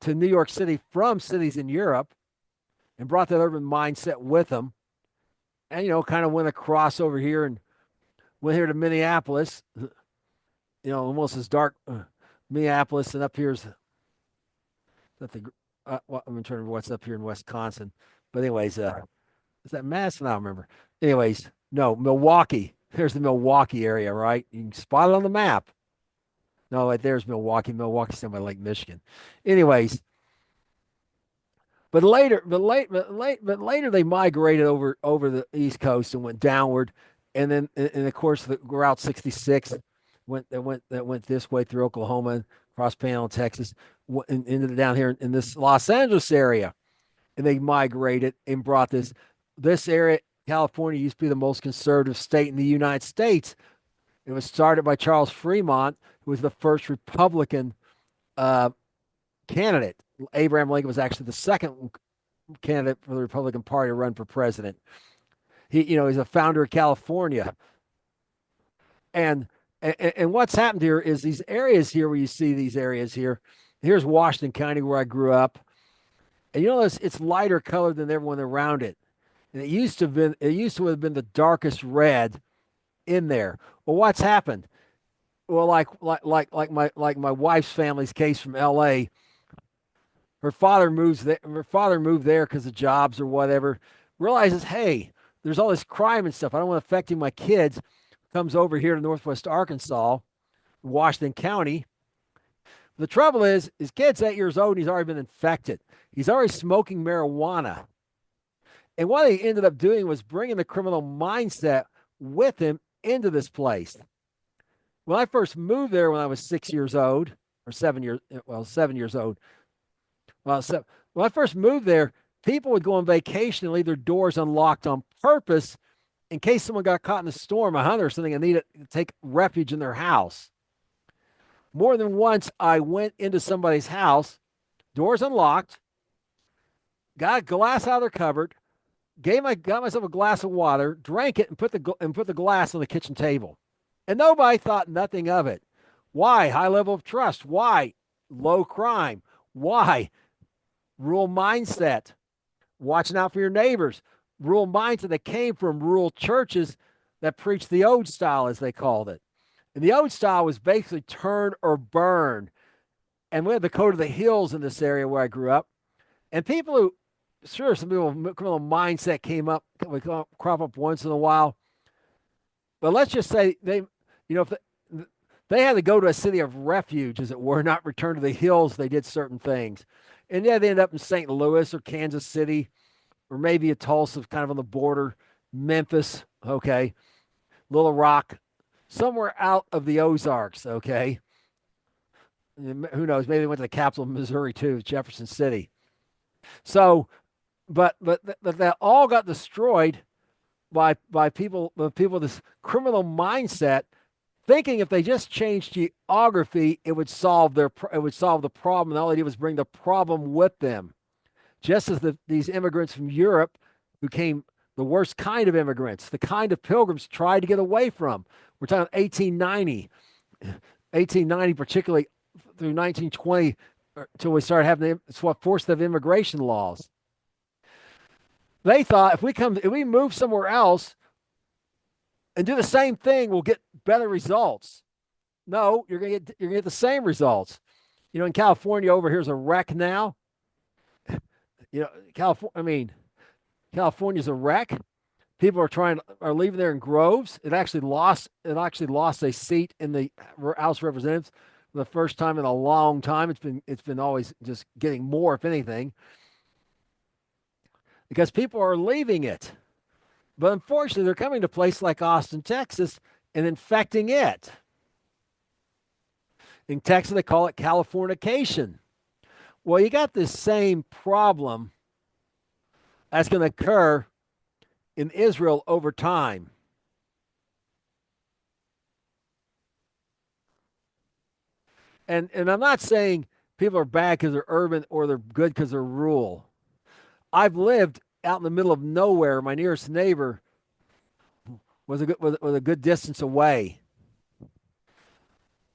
to New York City from cities in Europe and brought that urban mindset with them, and kind of went across over here and went here to Minneapolis, almost as dark Minneapolis, and up here's that the well, I'm trying to remember what's up here in Wisconsin, but anyways, is that Madison? I don't remember. Anyways, no, Milwaukee. There's the Milwaukee area, right? You can spot it on the map. No, right there's Milwaukee. Milwaukee's down by Lake Michigan. Anyways, but later they migrated over the East Coast and went downward, and then and of course the Route 66 went this way through Oklahoma and across Panhandle, Texas, into down here in this Los Angeles area, and they migrated and brought this area. California used to be the most conservative state in the United States. It was started by Charles Fremont, who was the first Republican uh, candidate. Abraham Lincoln was actually the second candidate for the Republican Party to run for president. He's a founder of California, and and what's happened here is these areas here where you see these areas here. Here's Washington County where I grew up, and it's lighter colored than everyone around it. And it used to have been the darkest red in there. Well, what's happened? Well, like my wife's family's case from L.A. Her father moved there because of jobs or whatever. Realizes, hey, there's all this crime and stuff. I don't want to affecting my kids. Comes over here to Northwest Arkansas, Washington County. The trouble is, his kid's 8 years old and he's already been infected. He's already smoking marijuana. And what he ended up doing was bringing the criminal mindset with him into this place. When I first moved there when I was 6 years old, or 7 years old. When I first moved there, people would go on vacation and leave their doors unlocked on purpose in case someone got caught in a storm, a hunter or something, and needed to take refuge in their house. More than once, I went into somebody's house, doors unlocked, got a glass out of their cupboard, got myself a glass of water, drank it, and put the glass on the kitchen table. And nobody thought nothing of it. Why? High level of trust. Why? Low crime. Why? Rural mindset. Watching out for your neighbors. Rural mindset that came from rural churches that preached the old style, as they called it. And the old style was basically turn or burn. And we had the code of the hills in this area where I grew up. And people who, sure, some people with criminal mindset would crop up once in a while. But let's just say if they had to go to a city of refuge, as it were, not return to the hills, they did certain things. And yeah, they ended up in St. Louis or Kansas City, or maybe a Tulsa, kind of on the border, Memphis, okay, Little Rock, somewhere out of the Ozarks, okay. And who knows? Maybe they went to the capital of Missouri too, Jefferson City. So, but that all got destroyed by people with this criminal mindset, thinking if they just changed geography, it would solve the problem. And all they did was bring the problem with them. Just as these immigrants from Europe, who came the worst kind of immigrants, the kind of pilgrims tried to get away from. We're talking 1890, particularly through 1920, until we started having it's what forced the immigration laws. They thought if we move somewhere else and do the same thing, we'll get better results. No, you're gonna get the same results. In California, over here's a wreck now. California's a wreck. People are leaving there in groves. It actually lost a seat in the House of Representatives for the first time in a long time. It's been always just getting more, if anything, because people are leaving it. But unfortunately, they're coming to a place like Austin, Texas, and infecting it. In Texas, they call it Californication. Well, you got this same problem that's going to occur in Israel over time. And I'm not saying people are bad because they're urban or they're good because they're rural. I've lived out in the middle of nowhere. My nearest neighbor was a good distance away.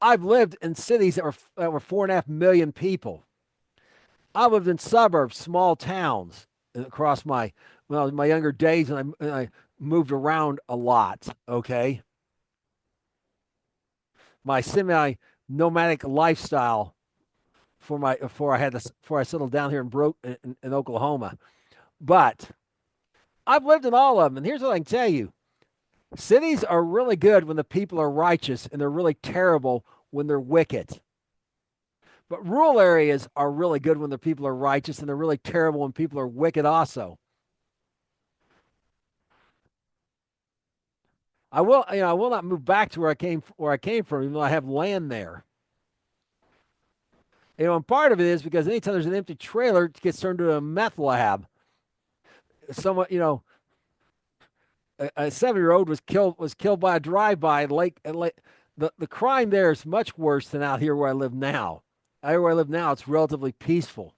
I've lived in cities that were 4.5 million people. I lived in suburbs, small towns across my younger days, and I moved around a lot. Okay, my semi nomadic lifestyle before I settled down here in Oklahoma. But I've lived in all of them, and here's what I can tell you: cities are really good when the people are righteous, and they're really terrible when they're wicked. But rural areas are really good when the people are righteous, and they're really terrible when people are wicked. Also, I will not move back to where I came from, even though I have land there. And part of it is because anytime there's an empty trailer, it gets turned into a meth lab. Someone, a 7-year old was killed by a drive-by at Lake. The crime there is much worse than out here where I live now. Out here where I live now, it's relatively peaceful.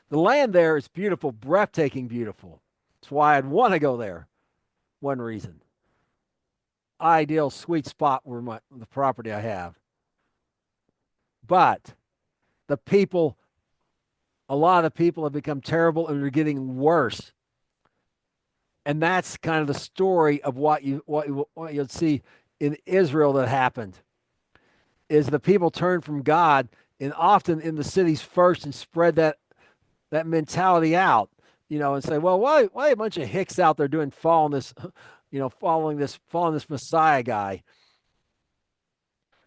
The land there is beautiful, breathtaking, beautiful. That's why I'd want to go there. One reason. Ideal sweet spot where the property I have. But the people, a lot of the people have become terrible and they're getting worse. And that's kind of the story of what you'll see in Israel that happened is the people turned from God and often in the cities first and spread that mentality out, and say, well, why a bunch of hicks out there doing following this, following this Messiah guy.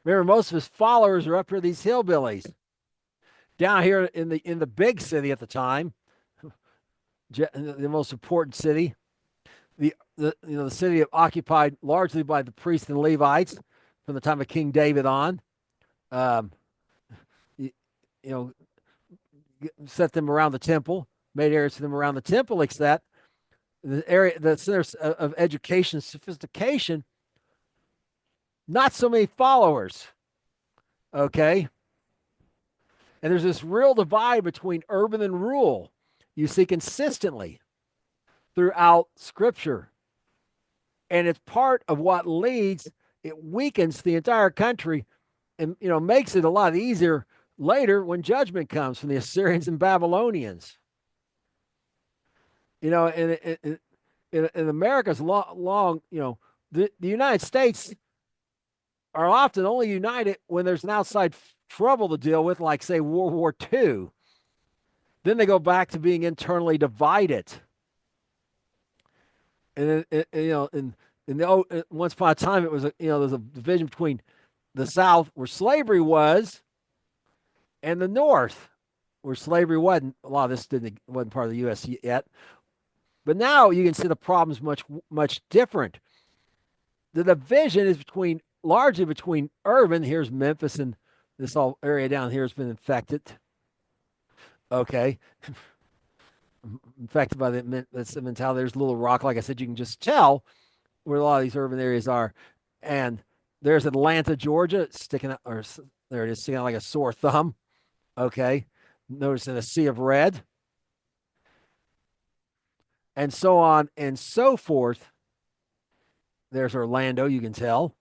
Remember, most of his followers are up here, these hillbillies down here in the big city at the time, the most important city, the city occupied largely by the priests and Levites from the time of King David on. Um, you, you know, set them around the temple, made areas for them around the temple, except the centers of education, sophistication, not so many followers. Okay. And there's this real divide between urban and rural. You see consistently throughout Scripture. And it's part of what it weakens the entire country and, makes it a lot easier later when judgment comes from the Assyrians and Babylonians. In America's long, the United States are often only united when there's an outside trouble to deal with, like, say, World War II. Then they go back to being internally divided. And, once upon a time, it was there's a division between the South, where slavery was, and the North, where slavery wasn't. A lot of this wasn't part of the U.S. yet. But now you can see the problems much different. The division is largely between urban. Here's Memphis, and this whole area down here has been infected. Okay. Infected by that's the mentality. There's Little Rock. Like I said, you can just tell where a lot of these urban areas are. And there's Atlanta, Georgia, sticking out, or there it is, sticking out like a sore thumb. Okay. Notice in a sea of red. And so on and so forth. There's Orlando, you can tell.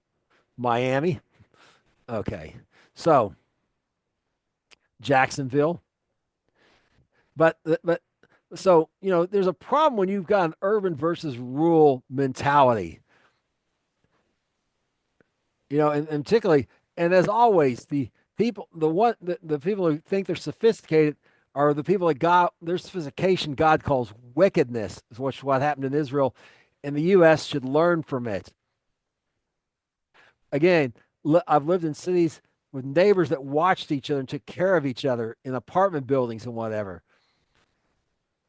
Miami. Okay. So Jacksonville. But so, there's a problem when you've got an urban versus rural mentality. And particularly, and as always, the people who think they're sophisticated are the people that their sophistication God calls wickedness, is what happened in Israel, and the U.S. should learn from it. Again, I've lived in cities with neighbors that watched each other and took care of each other in apartment buildings and whatever.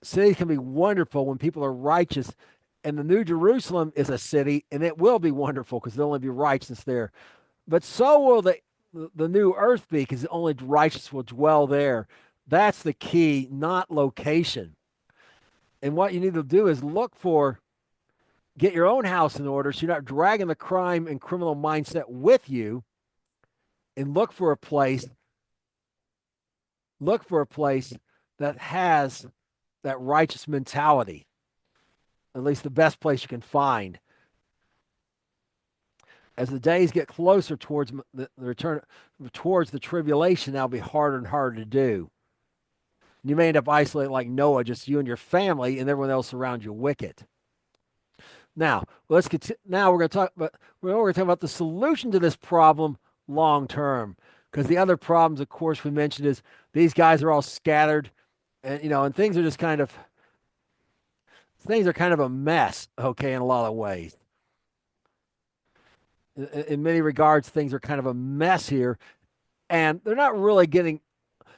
Cities can be wonderful when people are righteous, and the New Jerusalem is a city, and it will be wonderful because there'll only be righteousness there. But so will the new earth be, because only righteous will dwell there. That's the key, not location. And what you need to do is get your own house in order so you're not dragging the crime and criminal mindset with you, and look for a place that has that righteous mentality. At least the best place you can find. As the days get closer towards the return, towards the tribulation, that'll be harder and harder to do. You may end up isolated like Noah, just you and your family, and everyone else around you wicked. Now, let's get now we're going to talk about the solution to this problem long term. Because the other problems, of course, we mentioned is these guys are all scattered, and and things are kind of a mess. Okay, in a lot of ways. In many regards, things are kind of a mess here, and they're not really getting.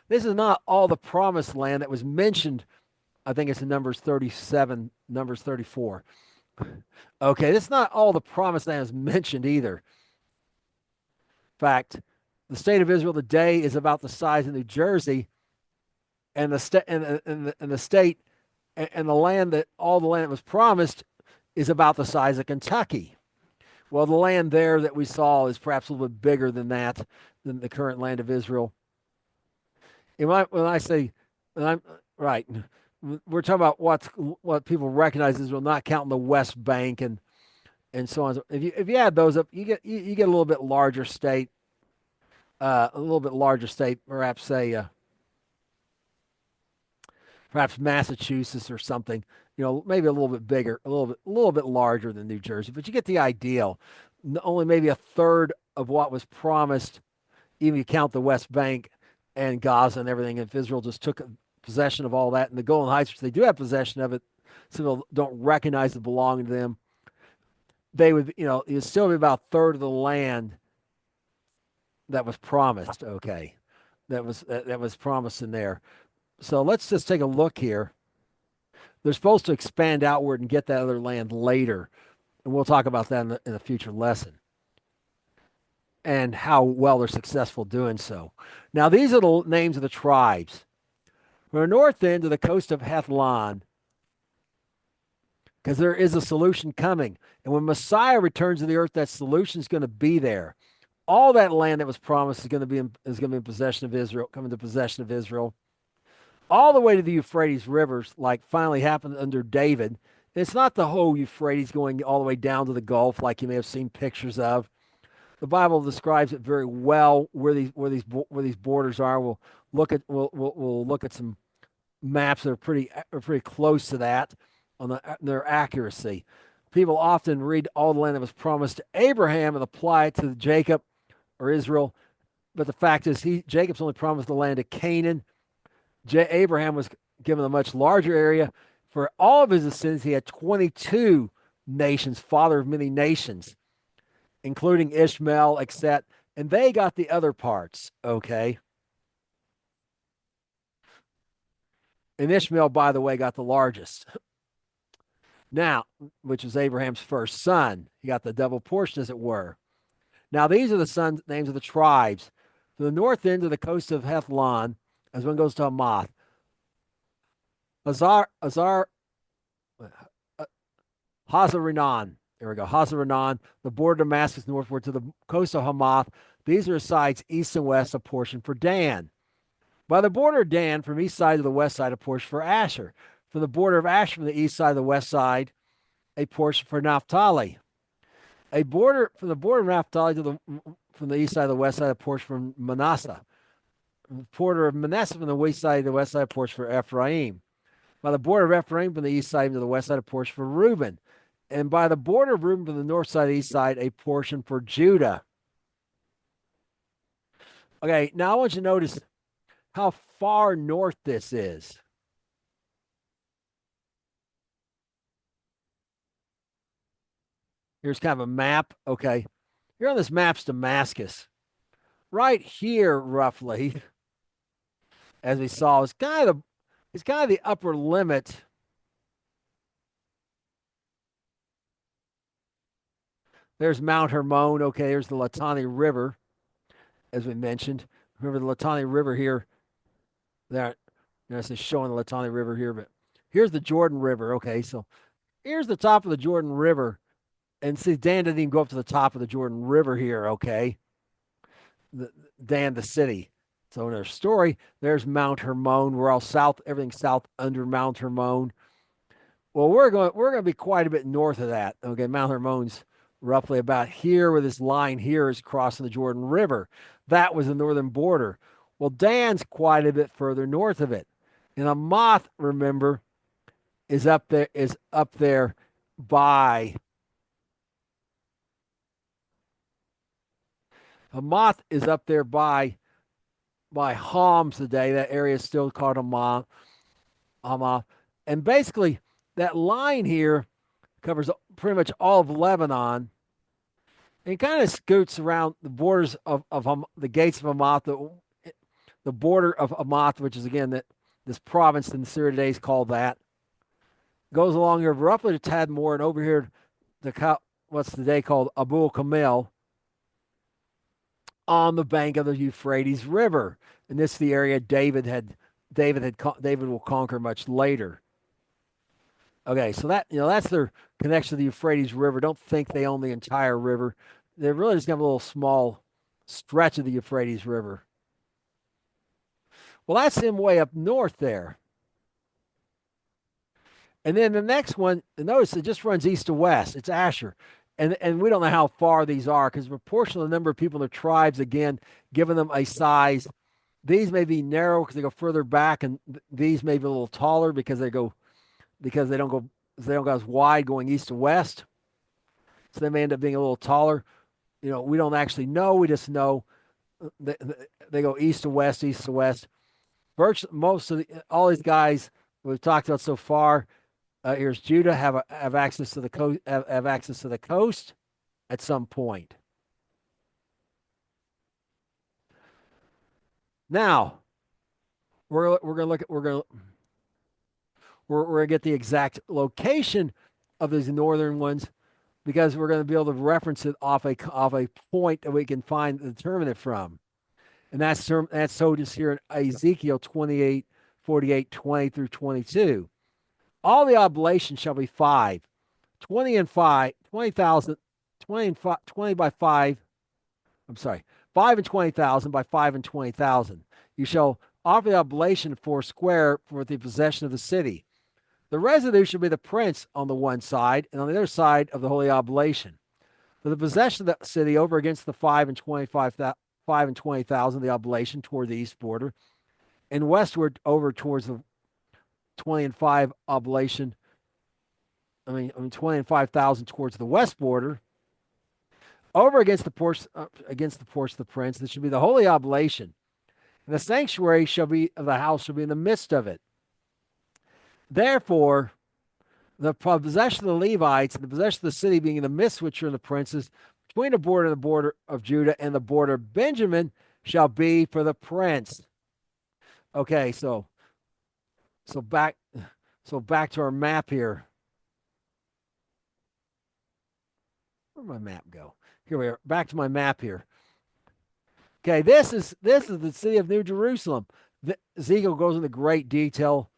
This is not all the promised land that was mentioned. I think it's in Numbers 37, Numbers 34. Okay, that's not all the promised land is mentioned either. In fact, the state of Israel today is about the size of New Jersey, and the state and the state and the land that all the land that was promised is about the size of Kentucky. Well, the land there that we saw is perhaps a little bit bigger than that, than the current land of Israel. When I say, and I'm right, we're talking about what people recognize Israel, not counting the West Bank and so on. So if you add those up, you get a little bit larger state, perhaps say perhaps Massachusetts or something. Maybe a little bit bigger, a little bit larger than New Jersey, but you get the ideal. Only maybe a third of what was promised, even if you count the West Bank and Gaza and everything. If Israel just took possession of all that, and the Golan Heights, which they do have possession of it, some people don't recognize it belonging to them. They would, it'd still be about a third of the land that was promised. Okay, that was promised in there. So let's just take a look here. They're supposed to expand outward and get that other land later, and we'll talk about that in a future lesson and how well they're successful doing so. Now, these are the names of the tribes. From the north end to the coast of Hethlon, because there is a solution coming. And when Messiah returns to the earth, that solution is going to be there. All that land that was promised is going to be in possession of Israel, come into possession of Israel. All the way to the Euphrates rivers, like finally happened under David. And it's not the whole Euphrates going all the way down to the Gulf, like you may have seen pictures of. The Bible describes it very well where these borders are. We'll look at some maps that are pretty close to that on their accuracy. People often read all the land that was promised to Abraham and apply it to Jacob or Israel, but the fact is Jacob's only promised the land of Canaan. Abraham was given a much larger area. For all of his descendants, he had 22 nations, father of many nations, including Ishmael, etc. And they got the other parts, okay? And Ishmael, by the way, got the largest. Now, which is Abraham's first son. He got the double portion, as it were. Now, these are the names of the tribes. From the north end of the coast of Hethlon, as one goes to Hamath, Hazar-Renan. There we go. Hazar-Renan, the border of Damascus northward to the coast of Hamath. These are sides east and west, a portion for Dan. By the border of Dan, from east side to the west side, a portion for Asher. From the border of Asher, from the east side to the west side, a portion for Naphtali. From the border of Naphtali from the east side to the west side, a portion for Manasseh. From the border of Manasseh from the west side to the west side, a portion for Ephraim. By the border of Ephraim from the east side to the west side, a portion for Reuben. And by the border of Reuben from the north side to the east side, a portion for Judah. Okay, now I want you to notice how far north this is. Here's kind of a map. Okay. Here on this map's Damascus. Right here, roughly, as we saw, is kind of the upper limit. There's Mount Hermon. Okay, there's the Litani River, as we mentioned. Remember the Litani River here. There, this is showing the Litani River here, but here's the Jordan River. Okay, so here's the top of the Jordan River. And see, Dan didn't even go up to the top of the Jordan River here, okay? Dan, the city. So in our story, there's Mount Hermon. We're all south, everything's south under Mount Hermon. Well, we're going to be quite a bit north of that. Okay, Mount Hermon's roughly about here, where this line here is crossing the Jordan River. That was the northern border. Well, Dan's quite a bit further north of it. And Hamath, remember, is up there by Hamath is up there by Homs today. That area is still called Hamath. And basically that line here covers pretty much all of Lebanon and kind of scoots around the borders of the gates of Hamath, the border of Hamath, which is again this province in Syria today is called that. Goes along here roughly to Tadmor and over here to what's today called Abu Kamel on the bank of the Euphrates River. And this is the area David will conquer much later. Okay, so that's their connection to the Euphrates River. Don't think they own the entire river. They really just have a little small stretch of the Euphrates River. Well, that's him way up north there. And then the next one, notice it just runs east to west. It's Asher. And we don't know how far these are because proportional to the number of people in their tribes, again, giving them a size. These may be narrow because they go further back, and these may be a little taller because they don't go as wide going east to west. So they may end up being a little taller. We don't actually know. We just know they go east to west, east to west. Virtually all these guys we've talked about so far. Here's Judah have access to the coast. Have access to the coast at some point. Now we're gonna get the exact location of these northern ones because we're going to be able to reference it off a point that we can determine it from, and that's so just here in Ezekiel 28, 48, 20 through 22. All the oblations shall be 5, 20 and 5, 20,000, 20 and 5, 20 by 5. I'm sorry, 5 and 20,000 by 5 and 20,000. You shall offer the oblation 4 square for the possession of the city. The residue shall be the prince on the one side, and on the other side of the holy oblation. For the possession of the city over against the 5 and 20,000, the oblation toward the east border, and westward over towards the 20 and 5 oblation. 20 and 5,000 towards the west border, over against the porch of the prince. This should be the holy oblation, and the sanctuary of the house shall be in the midst of it. Therefore, the possession of the Levites and the possession of the city being in the midst, which are in the princes, between the border of Judah and the border of Benjamin, shall be for the prince. Okay, so back to our map here. Where'd my map go? Here we are. Back to my map here. Okay, this is the city of New Jerusalem. Ezekiel goes into great detail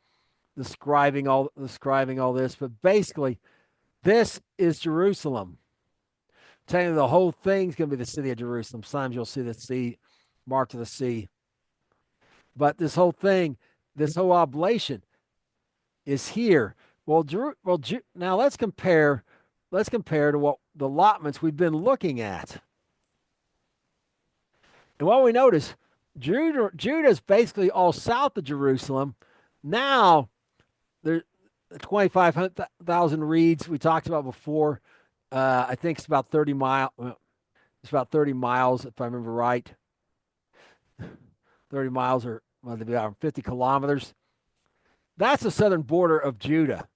describing all this, but basically, this is Jerusalem. Telling you the whole thing's going to be the city of Jerusalem. Sometimes you'll see the sea marked to the sea, but this whole oblation is here. Now let's compare to what the allotments we've been looking at, and what we notice, Judah is basically all south of Jerusalem. Now, there's 25,000 reeds we talked about before. I think it's about 30 miles. It's about 30 miles, if I remember right. 30 miles or about 50 kilometers. That's the southern border of Judah.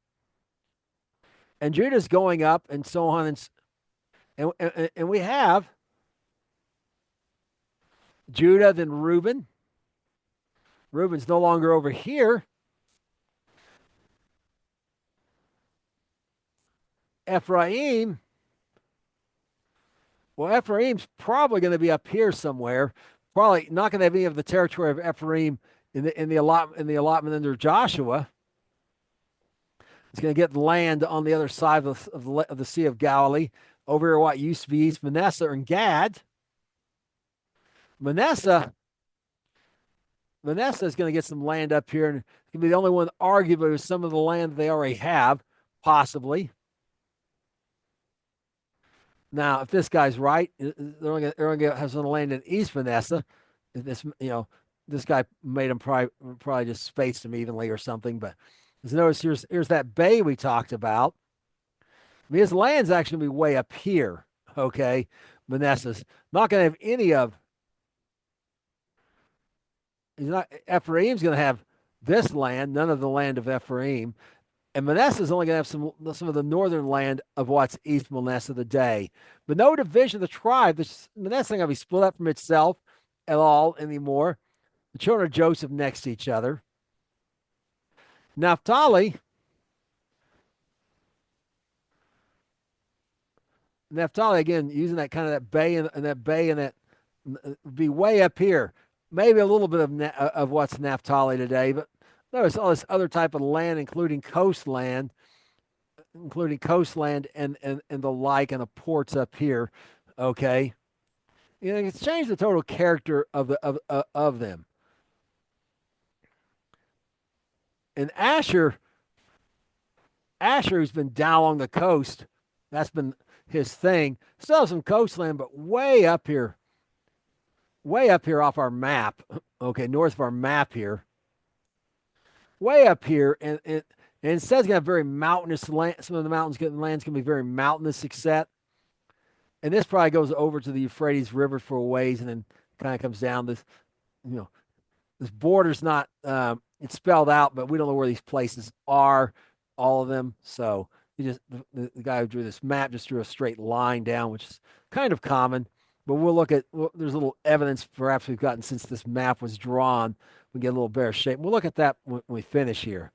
And Judah's going up and so on. And we have Judah, then Reuben. Reuben's no longer over here. Ephraim's Ephraim's probably going to be up here somewhere. Probably not going to have any of the territory of Ephraim in the allotment under Joshua. It's going to get land on the other side of the Sea of Galilee, over here what used to be East Manasseh and Gad. Manasseh is going to get some land up here, and it's going to be the only one, arguably, with some of the land they already have, possibly. Now, if this guy's right, they're only gonna have some land in East Manasseh. If this, this guy made him probably just spaced them evenly or something. But just notice here's that bay we talked about. I mean, his land's actually gonna be way up here. Okay, Manasseh's not gonna have any of. He's not. Ephraim's gonna have this land, none of the land of Ephraim. And Manasseh is only going to have some of the northern land of what's East Manasseh today. But no division of the tribe. Manasseh ain't going to be split up from itself at all anymore. The children of Joseph next to each other. Naphtali, Naphtali again, using that kind of that bay and that bay and that be way up here. Maybe a little bit of what's Naphtali today, but notice all this other type of land, including coastland and the like, and the ports up here. Okay, it's changed the total character of them. And Asher, who's been down along the coast, that's been his thing. Still have some coastland, but way up here off our map. Okay, north of our map here, way up here, and it says it's gonna have very mountainous land. Some of the land's gonna be very mountainous, except, and this probably goes over to the Euphrates River for a ways, and then kind of comes down this, you know, this border's not it's spelled out, but we don't know where these places are, all of them. So the guy who drew this map just drew a straight line down, which is kind of common. But we'll look at there's a little evidence perhaps we've gotten since this map was drawn. We get a little better shape. We'll look at that when we finish here.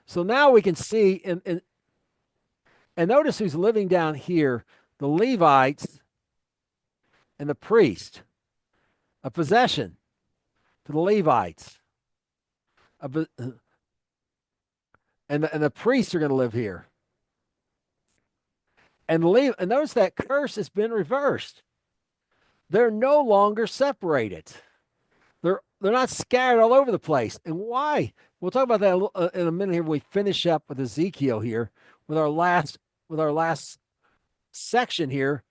So now we can see and notice who's living down here: the Levites and the priest. A possession to the Levites. A, and the priests are going to live here. And notice that curse has been reversed. They're no longer separated. They're not scattered all over the place. And why? We'll talk about that in a minute here when we finish up with Ezekiel here with our last section here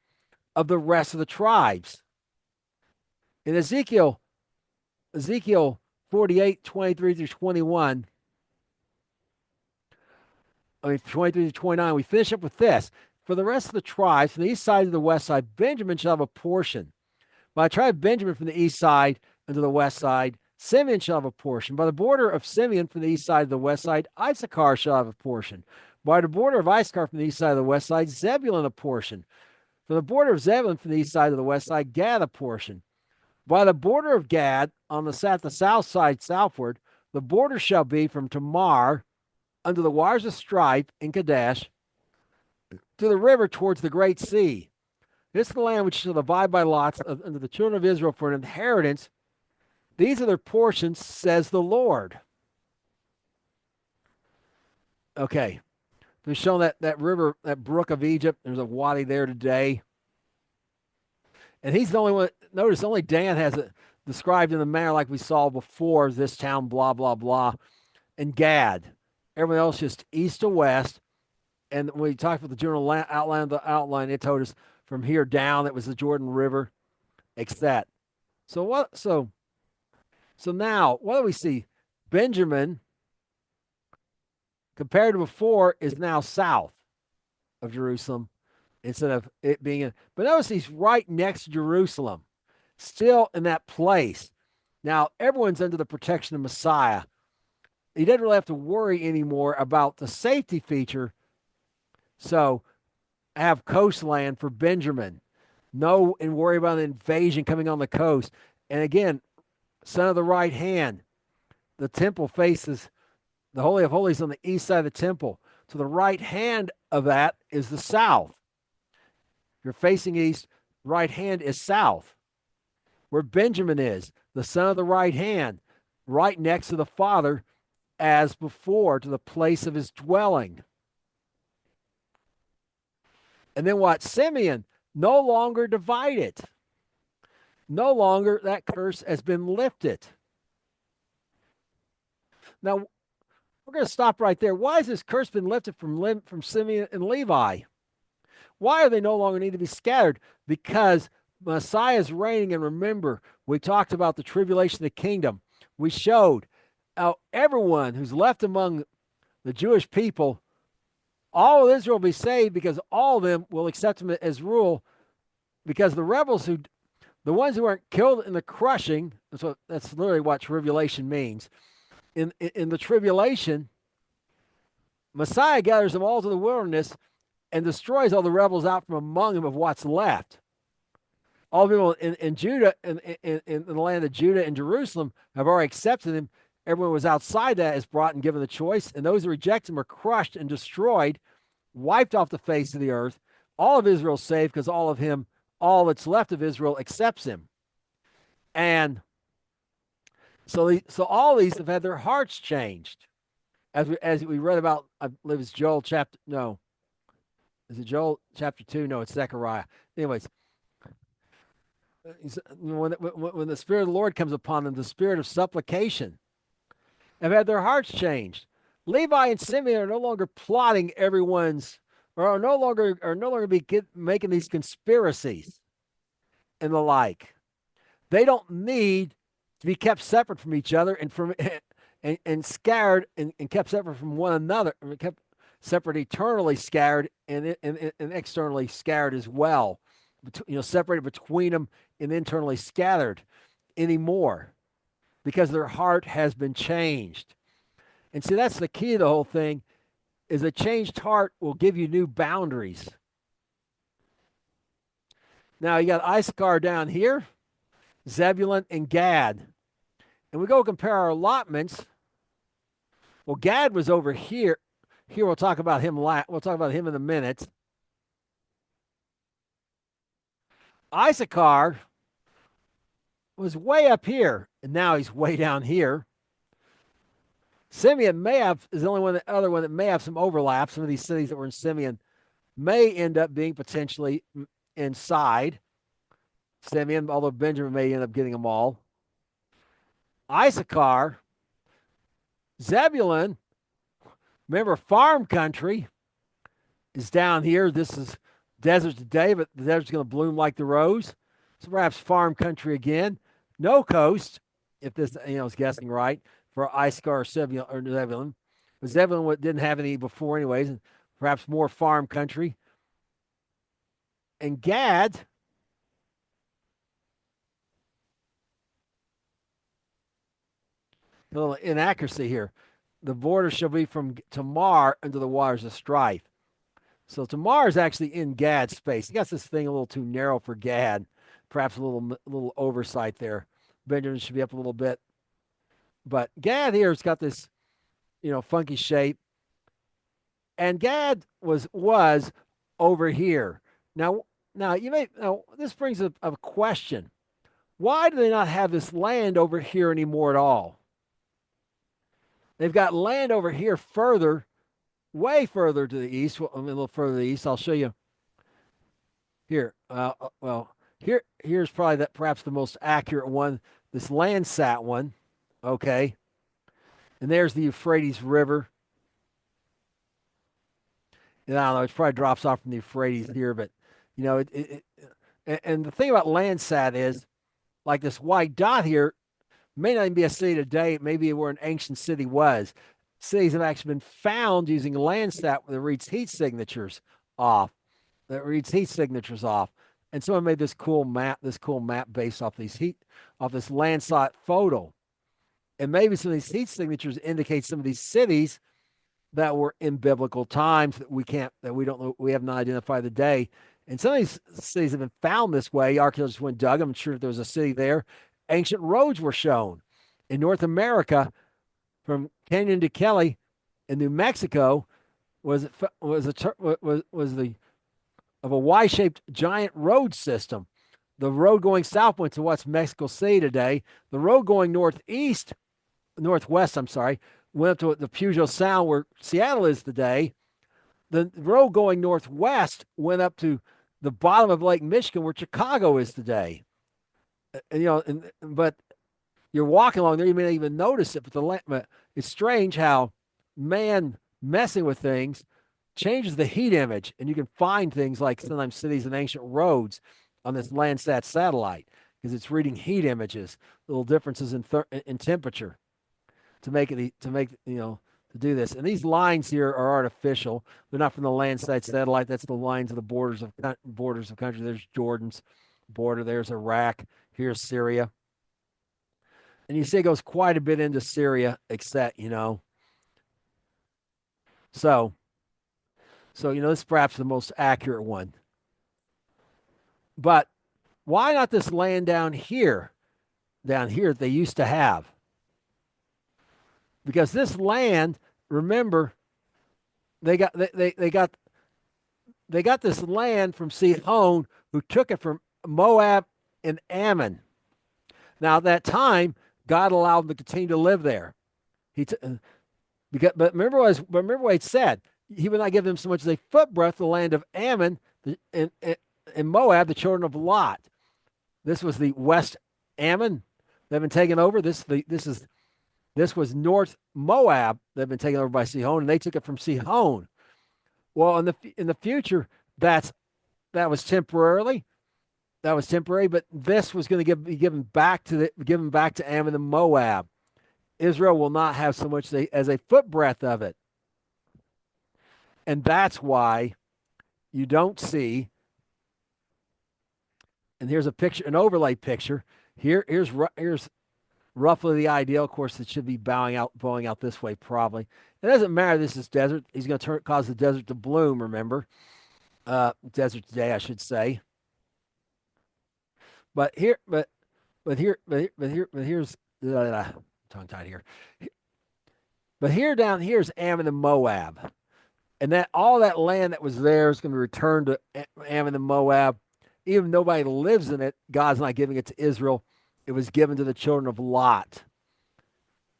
of the rest of the tribes. In Ezekiel 48, 23 through 21, 23 to 29, we finish up with this. For the rest of the tribes, from the east side to the west side, Benjamin shall have a portion. By the tribe of Benjamin from the east side and to the west side, Simeon shall have a portion. By the border of Simeon from the east side to the west side, Issachar shall have a portion. By the border of Issachar from the east side to the west side, Zebulun a portion. From the border of Zebulun from the east side to the west side, Gad a portion. By the border of Gad on the south side southward, the border shall be from Tamar under the waters of strife in Kadesh to the river towards the great sea. This is the land which shall divide by lots unto the children of Israel for an inheritance. These are their portions, says the Lord. Okay. We've shown that river, that brook of Egypt. There's a wadi there today. And he's the only one. Notice only Dan has it described in the manner like we saw before, this town, blah, blah, blah. And Gad. Everyone else just east to west. And when we talked about the general outline, it told us from here down, it was the Jordan River, except. So now, what do we see? Benjamin, compared to before, is now south of Jerusalem instead of it being in. But notice he's right next to Jerusalem, still in that place. Now, everyone's under the protection of Messiah. He doesn't really have to worry anymore about the safety feature. So, have coastland for Benjamin. No, and worry about an invasion coming on the coast. And again, son of the right hand, the temple faces the Holy of Holies on the east side of the temple. To the right hand of that is the south. If you're facing east, right hand is south. Where Benjamin is, the son of the right hand, right next to the father, as before, to the place of his dwelling. And then what? Simeon, no longer divided. No longer that curse has been lifted. Now, we're going to stop right there. Why has this curse been lifted from Simeon and Levi? Why are they no longer need to be scattered? Because Messiah is reigning. And remember, we talked about the tribulation of the kingdom. We showed how everyone who's left among the Jewish people, all of Israel will be saved because all of them will accept him as rule. Because the rebels the ones who aren't killed in the crushing, that's literally what tribulation means. In the tribulation, Messiah gathers them all to the wilderness and destroys all the rebels out from among them of what's left. All the people in Judah, in the land of Judah and Jerusalem, have already accepted him. Everyone was outside that is brought and given the choice, and those who reject him are crushed and destroyed, wiped off the face of the earth. All of Israel's saved because all that's left of Israel accepts him. And so all these have had their hearts changed. As we read about, I believe it's Joel chapter, no, is it Joel chapter 2? No, it's Zechariah. Anyways, when the Spirit of the Lord comes upon them, the spirit of supplication, have had their hearts changed. Levi and Simeon are no longer plotting everyone's, or are no longer making these conspiracies and the like. They don't need to be kept separate from each other and scattered and kept separate from one another, kept separate eternally scattered and externally scattered as well. Separated between them and internally scattered anymore, because their heart has been changed. And see, that's the key to the whole thing, is a changed heart will give you new boundaries. Now you got Issachar down here, Zebulun and Gad. And we go compare our allotments. Well, Gad was over here. Here we'll talk about him. We'll talk about him in a minute. Issachar was way up here, and now he's way down here. Simeon is the other one that may have some overlap. Some of these cities that were in Simeon may end up being potentially inside Simeon, although Benjamin may end up getting them all. Issachar, Zebulun, remember, farm country is down here. This is desert today, but the desert's going to bloom like the rose. So perhaps farm country again. No coast, if this is guessing right, for Issachar or Zebulun. But Zebulun didn't have any before anyways, and perhaps more farm country. And Gad, a little inaccuracy here. The border shall be from Tamar unto the waters of strife. So Tamar is actually in Gad's space. He got this thing a little too narrow for Gad. Perhaps a little oversight there. Benjamin should be up a little bit. But Gad here has got this, funky shape. And Gad was over here. Now this brings up a question. Why do they not have this land over here anymore at all? They've got land over here way further to the east. Well, a little further to the east. I'll show you here. Here's probably perhaps the most accurate one. This Landsat one, okay. And there's the Euphrates River. And I don't know, it probably drops off from the Euphrates here, but and the thing about Landsat is, like this white dot here, may not even be a city today. It may be where an ancient city was. Cities have actually been found using Landsat that reads heat signatures off. And someone made this cool map based off this Landsat photo. And maybe some of these heat signatures indicate some of these cities that were in biblical times that we have not identified today. And some of these cities have been found this way. Archaeologists went and dug them. I'm sure if there was a city there. Ancient roads were shown in North America, from Canyon to Kelly in New Mexico, was of a Y-shaped giant road system. The road going south went to what's Mexico City today. The road going northwest, went up to the Puget Sound where Seattle is today. The road going northwest went up to the bottom of Lake Michigan where Chicago is today. But you're walking along there, you may not even notice it. But it's strange how man messing with things changes the heat image, and you can find things like sometimes cities and ancient roads on this Landsat satellite because it's reading heat images, little differences in temperature to do this. And these lines here are artificial. They're not from the Landsat satellite. That's the lines of the borders of country. There's Jordan's border. There's Iraq. Here's Syria. And you see it goes quite a bit into Syria, except. So this is perhaps the most accurate one. But why not this land down here that they used to have? Because this land, remember, they got this land from Sihon, who took it from Moab and Ammon. Now at that time, God allowed them to continue to live there. But remember what he said. He would not give them so much as a footbreadth the land of Ammon and Moab, the children of Lot. This was the West Ammon that had been taken over. This was North Moab that had been taken over by Sihon, and they took it from Sihon. Well, in the future, that was temporary. That was temporary, but this was going to be given back to Ammon and Moab. Israel will not have so much as a footbreadth of it. And that's why you don't see, and here's a picture, an overlay picture. Here's roughly the ideal. Of course, it should be bowing out this way probably. It doesn't matter. This is desert. He's going to cause the desert to bloom, remember. Desert today, I should say. But here's tongue tied here. But down here is Ammon and Moab. And that all that land that was there is going to return to Ammon and Moab. Even though nobody lives in it, God's not giving it to Israel. It was given to the children of Lot.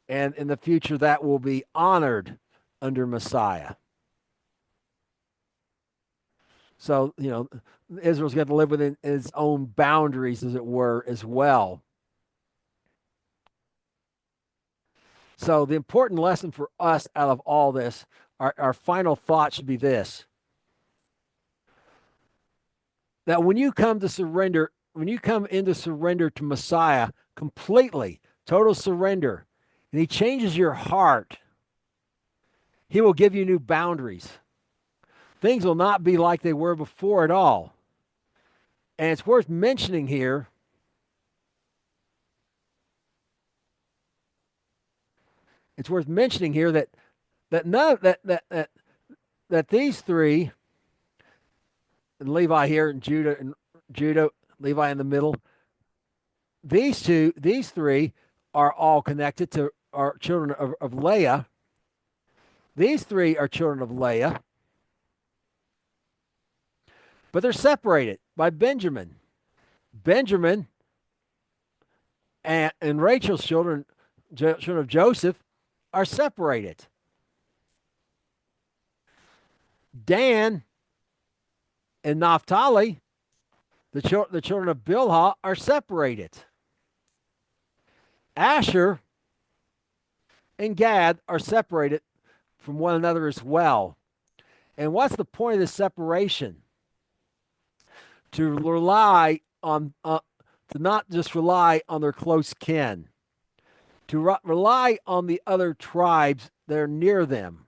And in the future, that will be honored under Messiah. So, Israel's going to live within its own boundaries, as it were, as well. So the important lesson for us out of all this, our final thought should be this. That when you come into surrender to Messiah completely, total surrender, and he changes your heart, he will give you new boundaries. Things will not be like they were before at all. And it's worth mentioning here that these three, and Levi here, and Judah, Levi in the middle, these three are all connected to our children of Leah. These three are children of Leah, but they're separated by Benjamin. Benjamin and Rachel's children of Joseph, are separated. Dan and Naphtali, the children of Bilhah, are separated. Asher and Gad are separated from one another as well. And what's the point of this separation? To rely on, to not just rely on their close kin, to rely on the other tribes that are near them.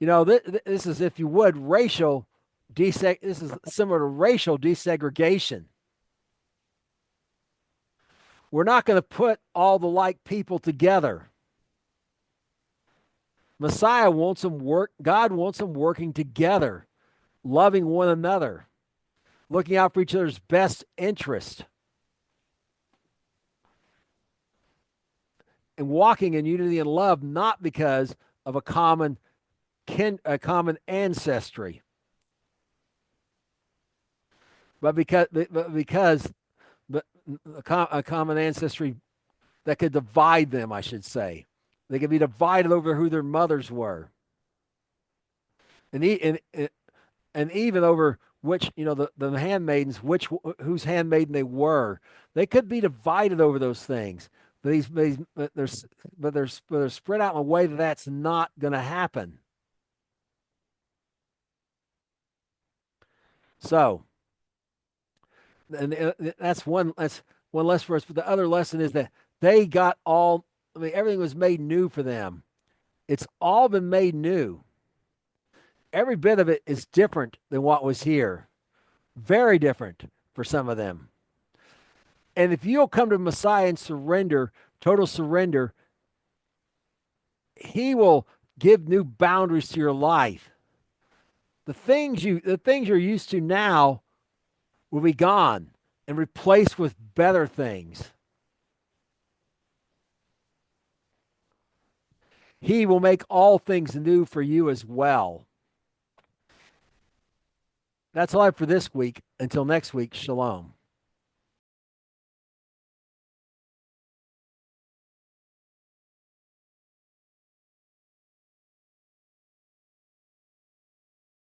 This is, if you would, this is similar to racial desegregation. We're not going to put all the like people together. Messiah wants them God wants them working together, loving one another, looking out for each other's best interest, and walking in unity and love, not because of a common ancestry, but because a common ancestry that could divide them, I should say. They could be divided over who their mothers were, and even over which, the handmaidens, whose handmaiden they were. They could be divided over those things. but they're spread out in a way that that's not going to happen. So, and that's one lesson for us. But the other lesson is that they got all. I mean, everything was made new for them. It's all been made new. Every bit of it is different than what was here. Very different for some of them. And if you'll come to Messiah and surrender, total surrender, he will give new boundaries to your life. The things you're used to now will be gone and replaced with better things. He will make all things new for you as well. That's all I have for this week. Until next week, shalom.